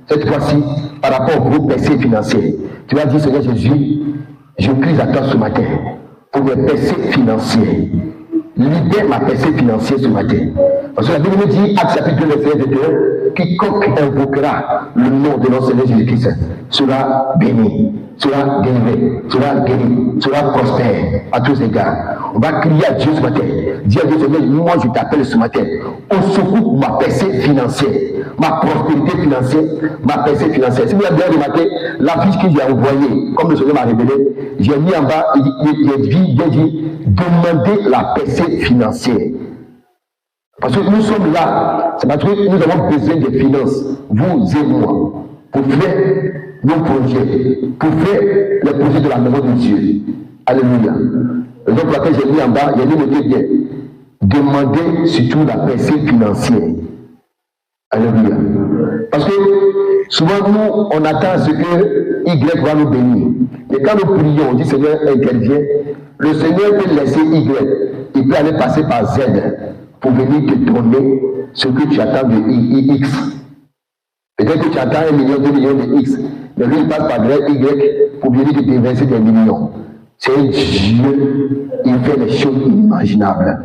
Cette fois-ci, par rapport aux gros percées financiers, tu vas dire, Seigneur Jésus, je crie à toi ce matin pour mes percées financières. Libère ma percée financière ce matin. Parce que la Bible nous dit, Actes chapitre 2, verset 21, quiconque invoquera le nom de notre Seigneur Jésus-Christ sera béni, sera délivré, sera guéri, sera prospère à tous égards. On va crier à Dieu ce matin. Dire à Dieu, Seigneur, moi je t'appelle ce matin au secours pour ma percée financière, ma prospérité financière, ma percée financière. Si vous avez bien remarqué, la fiche que j'ai envoyée, comme le Seigneur m'a révélé, j'ai mis en bas, il dit, demandez la percée financière. Parce que nous sommes là, c'est parce que nous avons besoin de finances, vous et moi, pour faire nos projets, pour faire les projets de la maison de Dieu. Alléluia. Et donc, pour laquelle j'ai mis en bas, j'ai mis bien. Demandez surtout la percée financière. Alléluia. Parce que souvent, nous, on attend ce que Y va nous bénir. Et quand nous prions, on dit Seigneur, intervient. Le Seigneur peut laisser Y. Il peut aller passer par Z pour venir te donner ce que tu attends de X. Peut-être que tu attends 1 million, 2 millions de X. Mais lui, il passe par Y pour venir te déverser des millions. C'est Dieu. Il fait les choses inimaginables.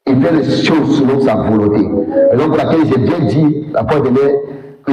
Il fait les choses selon sa volonté. Et donc, pour laquelle j'ai bien dit, la fois dernière, que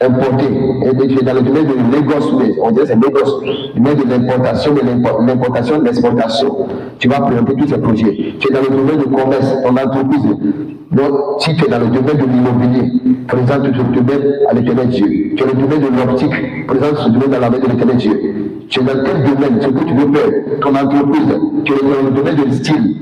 importer. Et tu es dans le domaine de négoce, mais on dirait que c'est négoce. Le domaine de l'importation, de l'importation, de l'exportation. Tu vas présenter tous ces projets. Tu es dans le domaine de commerce, ton entreprise. Donc, si tu es dans le domaine de l'immobilier, présente ce domaine à l'éternel Dieu. Tu es dans le domaine de l'optique, présente ce domaine dans la main de l'éternel Dieu. Tu es dans quel domaine, ce que tu veux faire, ton entreprise, tu es dans le domaine de style.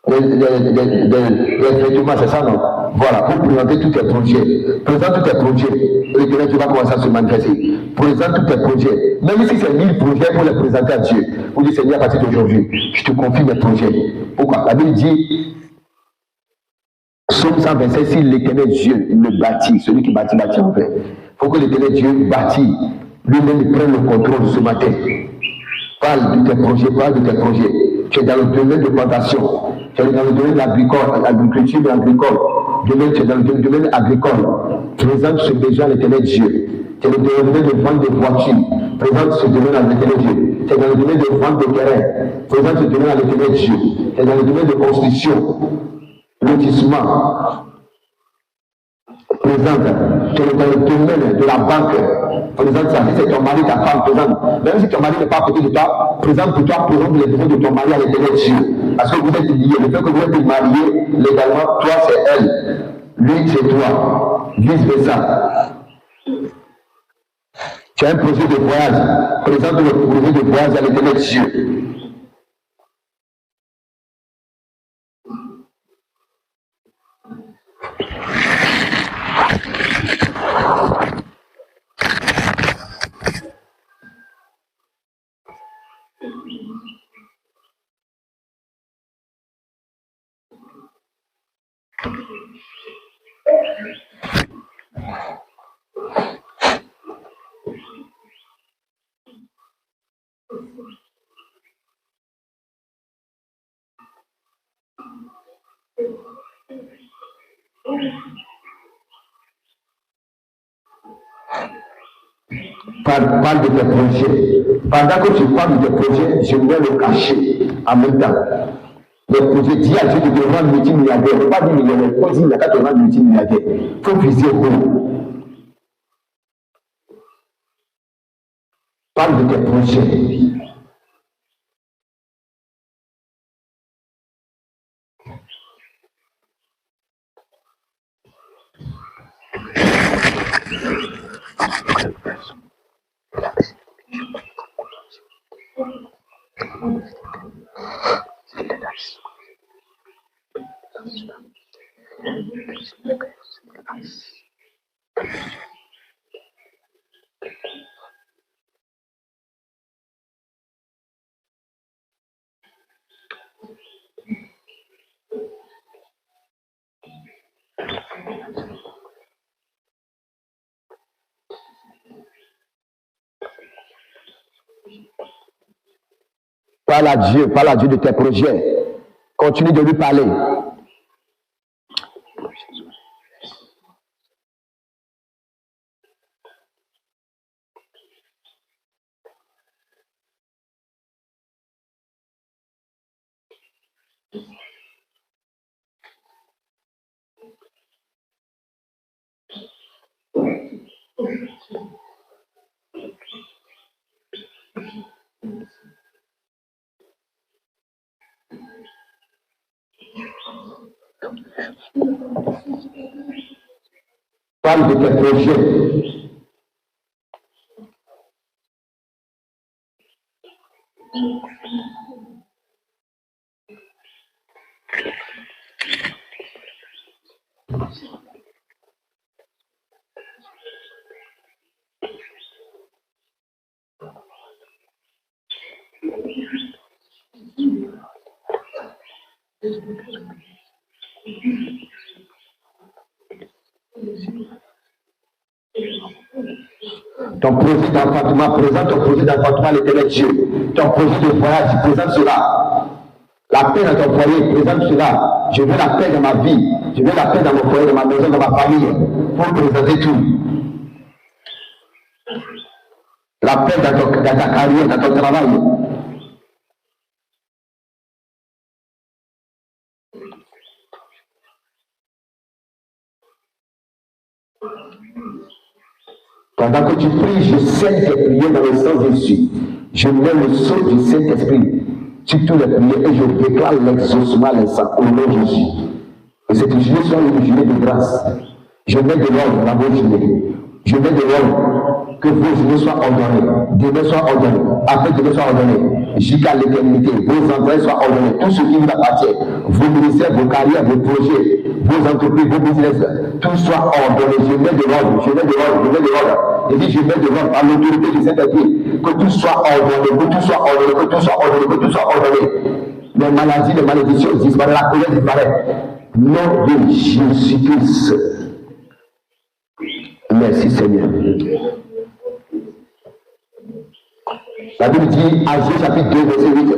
Les vêtements, c'est ça, non? Voilà, pour présenter tous tes projets. Présente tous tes projets. Et l'éternel, tu vas commencer à se manifester. Présente tous tes projets. Même si c'est 1000 projets pour les présenter à Dieu. Vous dites, Seigneur, à partir d'aujourd'hui, je te confie mes projets. Pourquoi? La Bible dit, Psaume 127, si l'éternel Dieu le bâtit, celui qui bâtit en fait. Il faut que l'éternel Dieu bâtit. Lui-même prenne le contrôle ce matin. Parle de tes projets, parle de tes projets. Tu es dans le domaine de plantation. Tu es dans le domaine de l'agriculture agricole. Tu es dans le domaine agricole. Présente ce besoin à l'éternel Dieu. Tu es dans le domaine de vente de voitures. Présente ce domaine à l'éternel Dieu. Tu es dans le domaine de vente de terrain. Présente ce domaine à l'éternel Dieu. Tu es dans le domaine de construction, lotissement. Présente, tu es dans le domaine de la banque. Présente ça, si c'est ton mari, ta femme, présente. Même si ton mari n'est pas à côté de toi, présente pour toi, présente les besoins de ton mari à l'éternel Dieu. Parce que vous êtes liés. Le fait que vous êtes mariés, légalement, toi c'est elle. Lui c'est toi. Vice versa. Tu as un projet de voyage. Présente le projet de voyage à l'éternel Dieu. Parle de tes projets. Pendant que tu parles de tes projets, je vais le cacher en même temps. Les projets, dis à Dieu de te rendre multimilliardaire. Il ne faut pas dire millionnaire, il faut dire il n'y a qu'à te rendre multimilliardaire. Il faut viser haut. Parle de tes projets. Parle à Dieu de tes projets. Continue de lui parler. Parle de tes projets. Ton projet d'enfantement, présente ton projet d'enfantement à l'éternel Dieu. Ton projet de voyage, présente cela. La paix dans ton foyer, présente cela. Je veux la paix dans ma vie. Je veux la paix dans mon foyer, dans ma maison, dans ma famille. Pour présenter tout. La paix dans ta carrière, dans ton travail. Pendant que tu pries, je scelle tes prières dans le sang de Jésus. Je mets le sceau du Saint-Esprit sur toutes les prières et je déclare l'exaucement les saints au nom de Jésus. Et cette journée soit une journée de grâce. Je mets de l'ordre dans vos journées. Je mets de l'ordre, que vos journées soient ordonnées, demain soit ordonné, après demain soit ordonné, jusqu'à l'éternité, vos entrées soient ordonnées, tout ce qui vous appartient, vos ministères, vos carrières, vos projets, vos entreprises, vos business, tout soit ordonné. Je mets de l'ordre, je mets de l'ordre, je mets de l'ordre. Et dit, je mets de l'ordre à l'autorité du Saint-Esprit, que tout soit ordonné, que tout soit ordonné, que tout soit ordonné, que tout soit ordonné. Les maladies, les malédictions disparaissent, la colère disparaît. Nom de Jésus-Christ. Merci Seigneur. La Bible dit, Agé chapitre 2, verset 8,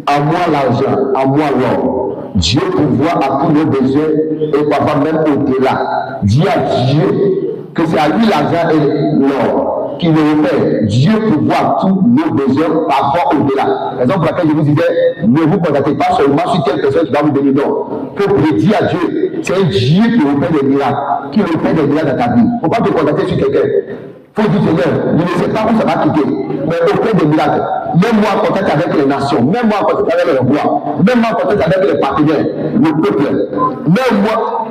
à moi l'argent, à moi l'or. Dieu pourvoit à tous nos besoins et parfois même au-delà. Dis à Dieu que c'est à lui l'argent et l'or qui le repère. Dieu pourvoit à tous nos besoins parfois au-delà. Raison pour laquelle je vous disais, ne vous contactez pas seulement sur telle personne qui va vous bénir. Non. Il faut prédire à Dieu. C'est un Dieu qui opère des miracles, qui opère des miracles dans ta vie. Il ne faut pas te contacter sur quelqu'un. Il faut dire, Seigneur, je ne sais pas où ça va quitter, mais opère des miracles. Même moi en contact avec les nations, même moi en contact avec les rois, même moi en contact avec les partenaires, le peuple, même moi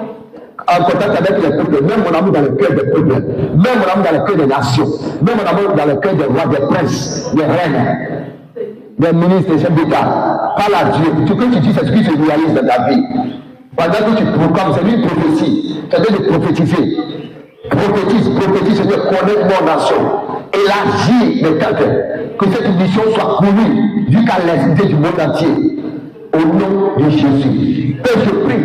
en contact avec les peuples, même mon amour dans le cœur des peuples, même mon amour dans le cœur des nations, même mon amour dans le cœur des rois, des princes, des reines, des ministres, des chefs d'État. Parle à Dieu. Ce que tu dis, c'est ce qui se réalise dans ta vie. Pendant que tu proclames, c'est une prophétie. Tu as de prophétiser. Prophétise, Seigneur, connaître mon nation. Élargis les tentes. Que cette mission soit connue jusqu'à l'extrémité du monde entier. Au nom de Jésus. Et je prie,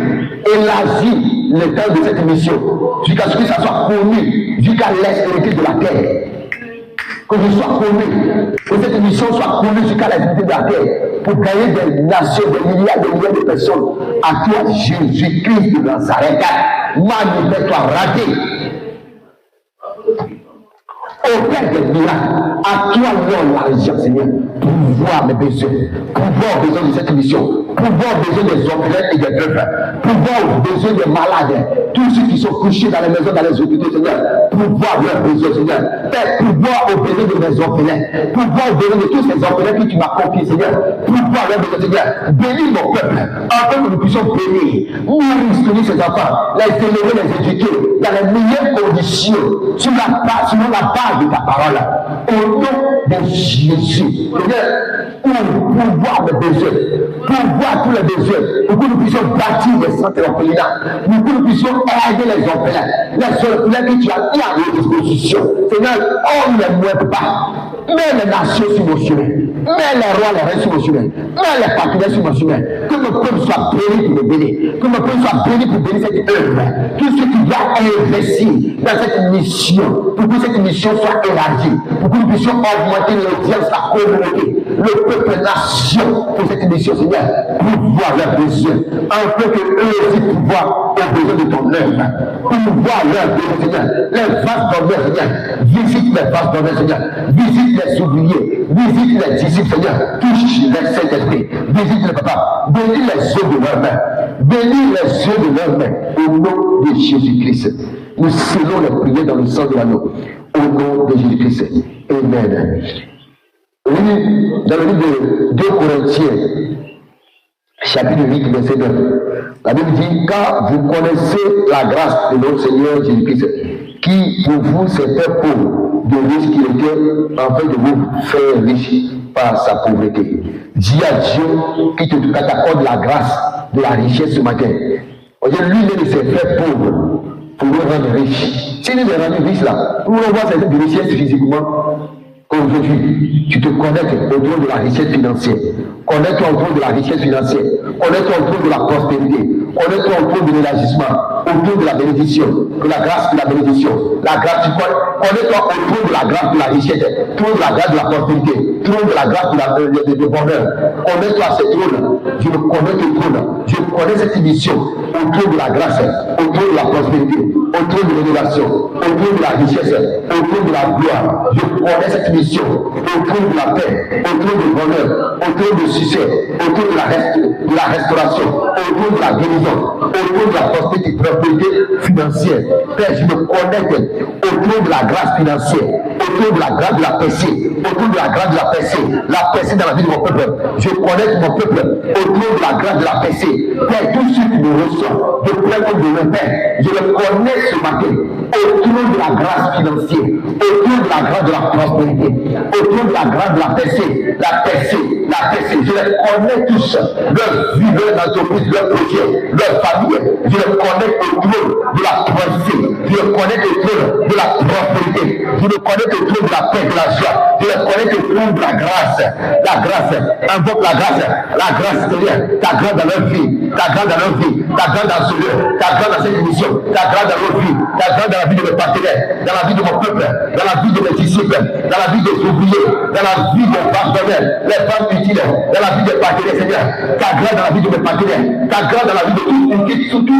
élargis les temps de cette mission jusqu'à ce que ça soit connu jusqu'à l'extrémité de la terre. Que je sois connu, que cette mission soit connue jusqu'à l'extrémité de la terre pour gagner des nations, des milliards de personnes à toi, Jésus-Christ de Nazareth. Manifeste-toi, raté. Aucun des miracles, à toi, non, l'argent, Seigneur, pour voir mes besoins, pour voir les besoins de cette mission, pour voir les besoins des orphelins et des veuves, pour voir les besoins des malades, tous ceux qui sont couchés dans les maisons, dans les hôpitaux, Seigneur, pour voir leurs besoins, Seigneur, pour voir aux besoins de mes orphelins, pour voir aux besoins de tous ces orphelins que tu m'as confiés, Seigneur, pour voir leurs besoins, Seigneur, bénis mon peuple, afin que nous puissions bénir, nourrir ces enfants, les élever, les éduquer, dans les meilleures conditions, sur la base de ta parole, au nom de Jésus. Pour voir les besoins, pour voir tous les besoins, pour que nous puissions bâtir des centres orphelinats, pour que nous puissions aider les orphelins que tu as mis à notre disposition. Seigneur, on ne les mouette pas. Mets les nations sur mon chemin, mets les rois, les reines sur mon chemin, mets les partenaires sur mon chemin. Que mon peuple soit béni pour me bénir, que mon peuple soit béni pour bénir cette œuvre. Tout ce qui va investir dans cette mission, pour que cette mission soit élargie, pour que nous puissions augmenter l'audience, la communauté, le peuple nation pour cette mission, Seigneur, pour voir leurs besoins, afin que eux aussi puissent voir aux besoins de ton œuvre, pour voir leurs besoins, Seigneur, les vases d'honneur, Seigneur, visite les vases d'honneur, Seigneur, visite les ouvriers, visite les disciples, Seigneur, touche les Saint-Esprit, visite les papas, bénis les yeux de leurs mains, bénis les yeux de leurs mains, au nom de Jésus-Christ. Nous scellons les prières dans le sang de l'agneau, au nom de Jésus-Christ. Amen. Dans le livre de 2 Corinthiens, chapitre 8, verset 9, la Bible dit, car vous connaissez la grâce de notre Seigneur Jésus-Christ, qui pour vous s'est fait pauvre, de riche qu'il était, afin de vous faire riche par sa pauvreté. Dis à Dieu qui t'accorde la grâce de la richesse ce matin. Lui, il s'est fait pauvre pour nous rendre riche. Si nous est rendu riche là, nous allons voir cette richesse physiquement. Aujourd'hui, tu te connectes autour de la richesse financière. Connecte-toi autour de la richesse financière. Connecte-toi autour de la prospérité. Connecte-toi autour de l'élargissement. Autour de la bénédiction. De la grâce de la bénédiction. La grâce, connecte-toi autour de la grâce de la richesse. Autour de la grâce de la prospérité. Autour de la grâce de bonheur. Connecte-toi à cette trône. Je me connecte au trône. Je connais cette mission autour de la grâce. Autour de la prospérité. trône de l'élévation, au trône de la richesse, au trône de la gloire. Je connais cette mission, au trône de la paix, au trône du bonheur, au trône du succès, au trône de la restauration, au trône de la guérison, au trône de la prospérité financière. Père, je me connecte au trône de la grâce financière, au trône de la grâce de la percée, au trône de la grâce de la percée dans la vie de mon peuple. Je connecte mon peuple au trône de la grâce de la percée. Père, tout ce qui me reçoit de plein comme de mon Père, je le connais ce matin au trône de la grâce financière, au trône de la grâce de la prospérité, au trône de la grâce de la percée, je les connais tous, leur vie, leur entreprise, leur projet, leur famille, je les connais au trône de la percée, je les connais au trône de la prospérité, je les connais au trône de la paix, de la joie, je les connais au trône de la grâce, invoque la grâce Seigneur, ta grâce dans leur vie, ta grâce dans leur vie, ta grâce dans ce lieu, ta grâce dans cette émission, ta grâce dans leur vie, ta grâce dans la vie de mes partenaires, dans la vie de mon peuple, dans la vie de mes disciples, dans la vie des ouvriers, dans la vie des partenaires, les femmes utiles, dans la vie des partenaires, Seigneur, ta grâce dans la vie de mes partenaires, ta grâce dans la vie de tous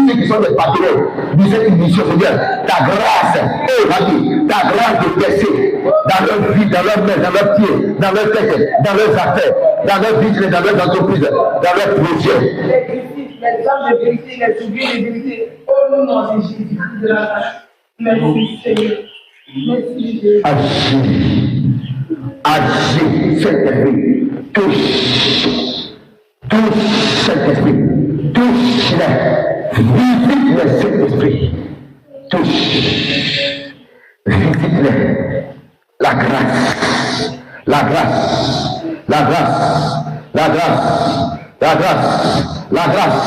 ceux qui sont des partenaires de cette émission, Seigneur, ta grâce, ta grâce de percer dans leur vie, dans leurs mains, dans leurs pieds, dans leurs têtes, dans leurs affaires, dans leurs business, dans leurs entreprises, dans leurs projets. Les hommes de vérité, les ouvriers de vérité, au nom de Jésus de la grâce. Merci Seigneur. Merci Jésus. Agis, Saint-Esprit. Touche Saint-Esprit. Touche-les. Visite-les, Saint-Esprit. Visite-les. La grâce. La grâce. La grâce. La grâce. La grâce. La grâce.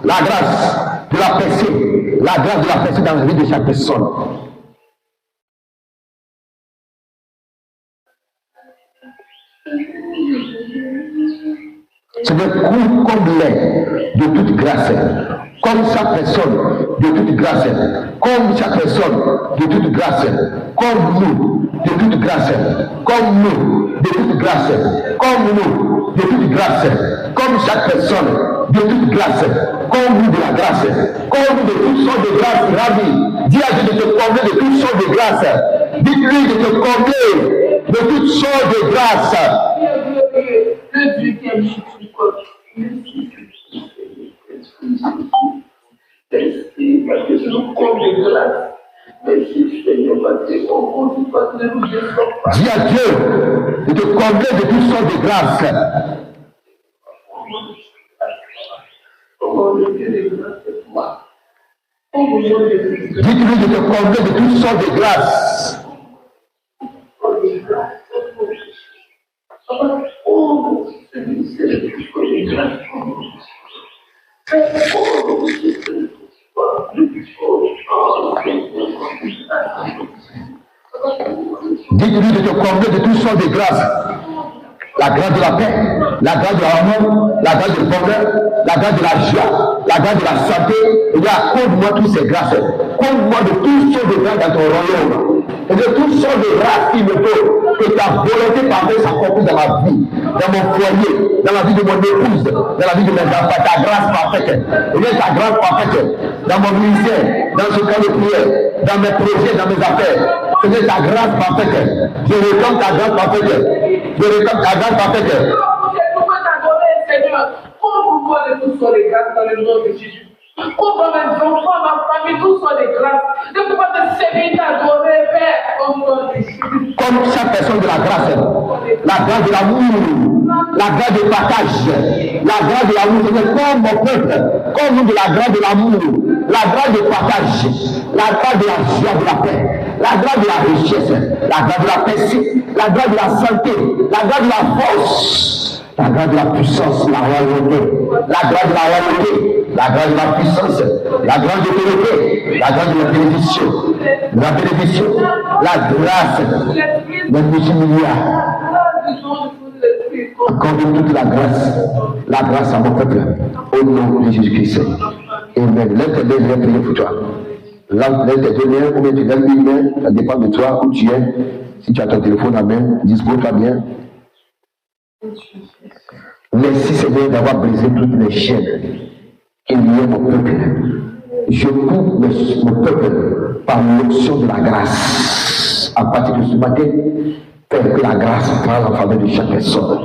La grâce de la percée. La grâce de la percée dans la vie de chaque personne. Seigneur, couvre comme l'air de toute grâce, comme chaque personne de toute grâce, comme chaque personne de toute grâce, comme nous de toute grâce, comme nous de toute grâce, comme nous de toute grâce, comme chaque personne de toute grâce, comme nous de la grâce, comme nous de toutes sortes de grâces, Rabbi. Dis à Dieu de te combler de toutes sortes de grâces. Dites-lui de te combler de toutes sortes de grâces. Le Dieu qui est miséricorde. Merci parce que tu nous combles de grâce. Merci Seigneur parce que on continue parce que nous ne sommes pas. Dis à Dieu de te combler de toutes sortes de grâces. Oh le Dieu de grâce c'est toi. Oh le Dieu de grâce. Dites-lui de te combler de toutes sortes de grâces. Oh de grâce c'est toi. Oh c'est de grâce. Dites-lui de te combler de toutes sortes de grâces. La grâce de la paix, la grâce de l'amour, la grâce du bonheur, la grâce de la joie, la grâce de la santé. Et là, compte-moi toutes ces grâces. Compte-moi de toutes sortes de grâces dans ton royaume. Et de toutes sortes de grâces qu'il me faut que ta volonté parfaite s'accomplisse dans ma vie, dans mon foyer, dans la vie de mon épouse, dans la vie de mes enfants. Ta grâce parfaite. Et bien ta grâce parfaite dans mon ministère, dans ce camp de prière, dans mes projets, dans mes affaires. C'est ta grâce parfaite. Je réclame ta grâce parfaite. Je réclame ta grâce parfaite. Pourquoi t'adorer, Seigneur? Pourquoi de toutes sortes de grâces dans le nom de Jésus? Pourquoi mes enfants, ma famille, toutes sortes de grâces? De pouvoir te servir, t'adorer, Père, au nom de Jésus. Comme chaque personne de la grâce, la grâce de l'amour, la grâce de partage, la grâce de l'amour, c'est comme mon peuple, comme nous de la grâce de l'amour, la grâce de partage, la grâce de la joie, de la paix, la grâce de la richesse, la grâce de la paix, la grâce de la santé, la grâce de la force, la grâce de la puissance, la royauté, la grâce de la royauté, la grâce de la puissance, la grâce de l'autorité, la grâce de la bénédiction, la grâce, le multimilliard. Accorde toute la grâce à mon peuple, au nom de Jésus-Christ. Amen. Lève tes mains, je vais prier pour toi. Lève tes mains, ou bien tu lèves une main, ça dépend de toi, où tu es. Si tu as ton téléphone à main, dispose-toi bien. Merci Seigneur d'avoir brisé toutes les chaînes qui liaient mon peuple. je coupe mon peuple par l'option de la grâce. À partir de ce matin, Père, que la grâce prenne en faveur de chaque personne.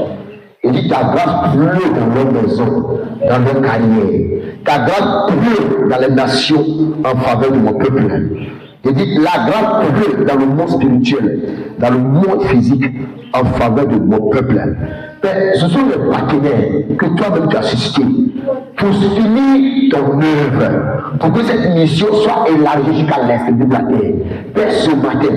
Il dit ta grâce pleut dans leur maison, dans leur carrière. Ta grâce pleut dans les nations en faveur de mon peuple. Il dit la grâce pleut dans le monde spirituel, dans le monde physique en faveur de mon peuple. Père, ce sont les partenaires que toi-même tu as suscités pour finir ton œuvre, pour que cette mission soit élargie jusqu'à l'est de la terre. Père, ce matin,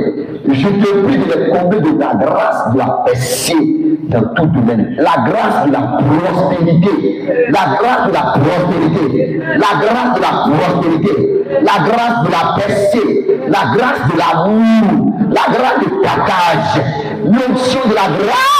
je te prie de les combler de ta grâce de la percée dans tout domaine. La grâce de la prospérité, la grâce de la prospérité, la grâce de la prospérité, la grâce de la percée, la grâce de l'amour, la grâce du partage, l'onction de la grâce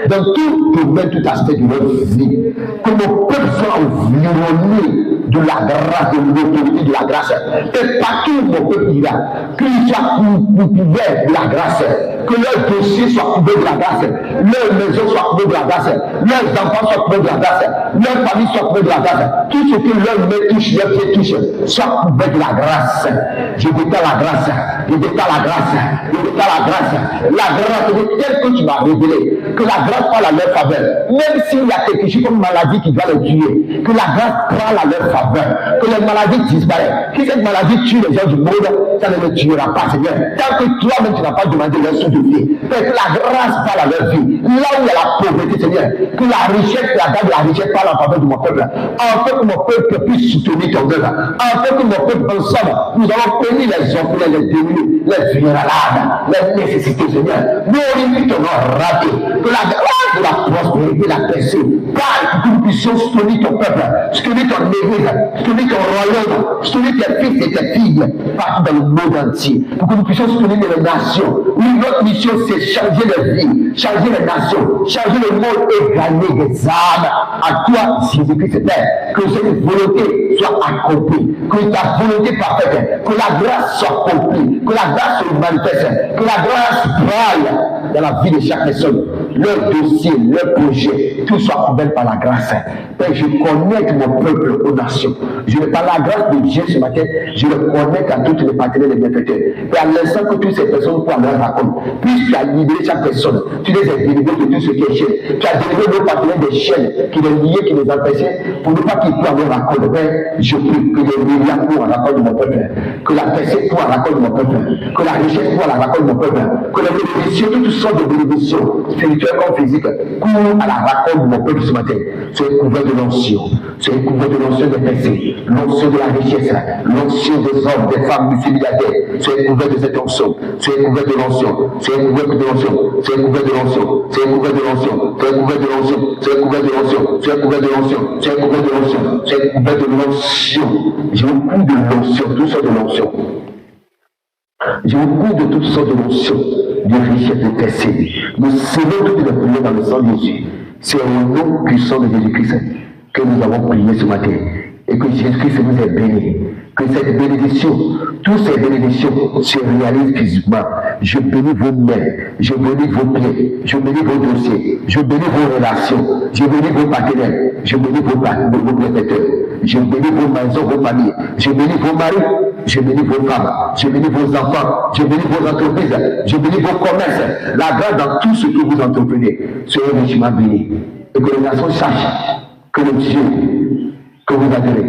dans tout domaine, tout aspect de leur vie. Que mon peuple soit environné de la grâce, de l'autorité de la grâce. Et partout où mon peuple ira, qu'il soit couvert de la grâce, que leur dossier soit couvert de la grâce, leur maison soit couvert de la grâce, leurs enfants soient couverts de la grâce, leur famille soit couvert de la grâce, tout ce que leur main touche, leur pied touche, soit couvert de la grâce. Je déclare la grâce, je déclare la grâce, je déclare la grâce, telle que tu m'as révélé, que la grâce parle à leur faveur, même s'il y a quelque chose comme maladie qui doit les tuer, que la grâce parle à leur faveur, que les maladies disparaissent, que cette maladie tue les gens du monde, ça ne les tuera pas, Seigneur. Tant que toi-même tu n'as pas demandé leur souffle de vie, que la grâce parle à leur vie, là où il y a la pauvreté, Seigneur, que la richesse, la dame de la richesse parle en faveur de mon peuple, afin que mon peuple puisse soutenir ton œuvre, afin que mon peuple ensemble, nous allons bénir les orphelins, les démunis, les vulnérables, les nécessités, Seigneur. Nous on ton nom raté, que la grâce de la prospérité, la percée, parle pour que nous puissions soutenir ton peuple, soutenir ton église, soutenir ton royaume, soutenir tes fils et tes filles, partout dans le monde entier, pour que nous puissions soutenir les nations. Oui, notre mission c'est changer les vies, changer les nations, changer le monde et gagner des âmes. À toi, Jésus-Christ, Père, que cette volonté soit accomplie, que ta volonté parfaite, que la grâce soit accomplie, que la grâce se manifeste, que la grâce braille dans la vie de chaque personne, leur dossier, leur projet, tout soit couvert par la grâce. Père, je connecte mon peuple aux nations. Je ne parle la grâce de Dieu ce matin, je le connecte à toutes les partenaires des bienfaiteurs. Et à l'instant que toutes ces personnes pourront leur raconter, puisque tu as libéré chaque personne, tu les as délivrés de tout ce qui est chaîne. Tu as délivré nos partenaires des chaînes qui les liaient, qui les empêchaient, pour ne pas qu'ils puissent leur raconter. Père, je prie que les milliards pour la raconte de mon peuple, que la percée pour la raconte de mon peuple, que la richesse pour la raconte de mon peuple, que les bénédictions, toutes sortes de bénédictions, spirituelles comme physiques, courent à la raconte de mon peuple ce matin. Soyez couverts de l'onction, soyez couverts de l'onction des percées, l'onction de la richesse, l'onction des hommes, des femmes multimilliardaires. Soyez couverts de cette onction, soyez couverts de l'onction, soyez couverts de l'onction, soyez couverts de l'onction, soyez couverts de l'onction, soyez couverts de l'onction, soyez couverts de l'onction, soyez couverts de l'onction, soyez couverts de l'onction, soyez couverts de l'onction. Je vous coupe de l'onction, tout ça de l'onction. Je vous coupe de toutes sortes de l'onction, de richesse, de percée. Nous scellons toutes les prières dans le sang de Jésus. C'est au nom puissant de Jésus-Christ que nous avons prié ce matin. Et que Jésus-Christ nous ait bénis. Que cette bénédiction, toutes ces bénédictions se réalisent physiquement. Je bénis vos mains, je bénis vos pieds, je bénis vos dossiers, je bénis vos relations, je bénis vos partenaires, je bénis vos bienfaiteurs, je bénis vos maisons, vos familles, je bénis vos maris, je bénis vos femmes, je bénis vos enfants, je bénis vos entreprises, je bénis vos commerces. La grâce dans tout ce que vous entreprenez, soyez richement bénis. Et que les nations sachent que le Dieu que vous adorez,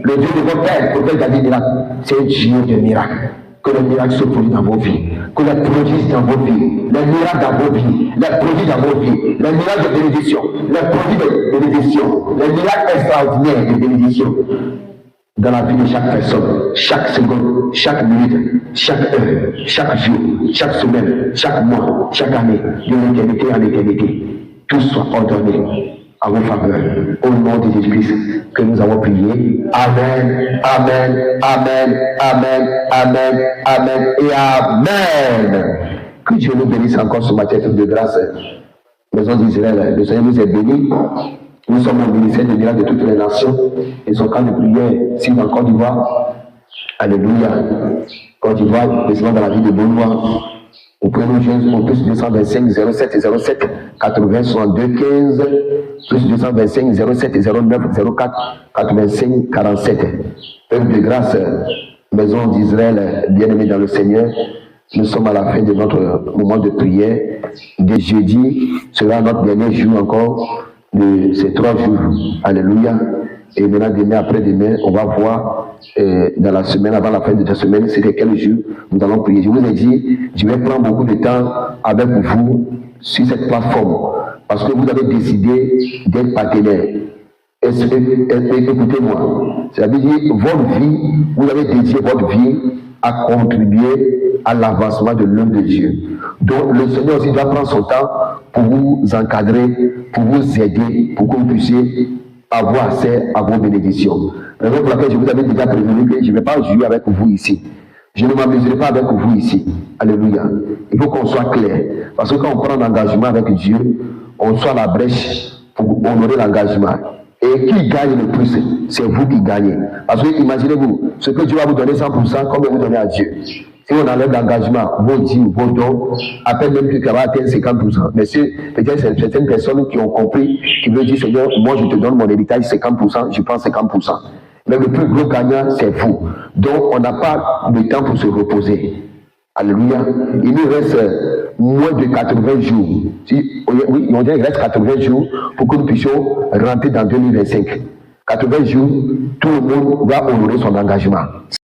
le Dieu de votre père, le père David, c'est un Dieu de miracles. Que les miracles se produisent dans vos vies, que les prodiges dans vos vies, les miracles dans vos vies, les prodiges dans vos vies, les miracles de bénédiction, les prodiges de bénédiction, les miracles extraordinaires de bénédiction dans la vie de chaque personne, chaque seconde, chaque minute, chaque heure, chaque jour, chaque semaine, chaque mois, chaque année, de l'éternité à l'éternité. Tout soit ordonné à vos faveurs, au nom de Jésus-Christ que nous avons prié. Amen, amen, amen, amen, amen, amen et amen. Que Dieu nous bénisse encore ce matin de grâce. Maison d'Israël, le Seigneur nous est béni. Nous sommes au ministère de miracles de toutes les nations. Et son camp de prière, si dans Côte d'Ivoire, alléluia. Côte d'Ivoire, président dans la ville de Beaunois, Vous pouvez nous joindre au plus 225 07 07 80 62 15, plus 225 07 09 04 85 47. Peuple de grâce, maison d'Israël, bien-aimés dans le Seigneur, nous sommes à la fin de notre moment de prière. Dès jeudi sera notre dernier jour encore de ces 3 jours. Alléluia. Et maintenant, demain, après-demain, on va voir dans la semaine, avant la fin de la semaine, c'était quel jour nous allons prier. Je vous ai dit, je vais prendre beaucoup de temps avec vous sur cette plateforme parce que vous avez décidé d'être partenaire. Écoutez-moi, ça veut dire votre vie, vous avez dédié votre vie à contribuer à l'avancement de l'œuvre de Dieu. Donc le Seigneur aussi doit prendre son temps pour vous encadrer, pour vous aider, pour que vous puissiez avoir accès à vos bénédictions. Raison pour laquelle je vous avais déjà prévenu que je ne vais pas jouer avec vous ici. Je ne m'amuserai pas avec vous ici. Alléluia. Il faut qu'on soit clair. Parce que quand on prend un engagement avec Dieu, on soit à la brèche pour honorer l'engagement. Et qui gagne le plus, c'est vous qui gagnez. Parce que imaginez-vous, ce que Dieu va vous donner 100%, combien vous donnez à Dieu? Si on enlève l'engagement, vos dits, vos dons, à peine même que ça va atteindre 50%. Mais c'est peut-être certaines personnes qui ont compris, qui veulent dire, Seigneur, moi je te donne mon héritage 50%, je prends 50%. Mais le plus gros gagnant, c'est vous. Donc on n'a pas de temps pour se reposer. Alléluia. Il nous reste moins de 80 jours. Oui, on dirait qu'il reste 80 jours pour que nous puissions rentrer dans 2025. 80 jours, tout le monde va honorer son engagement.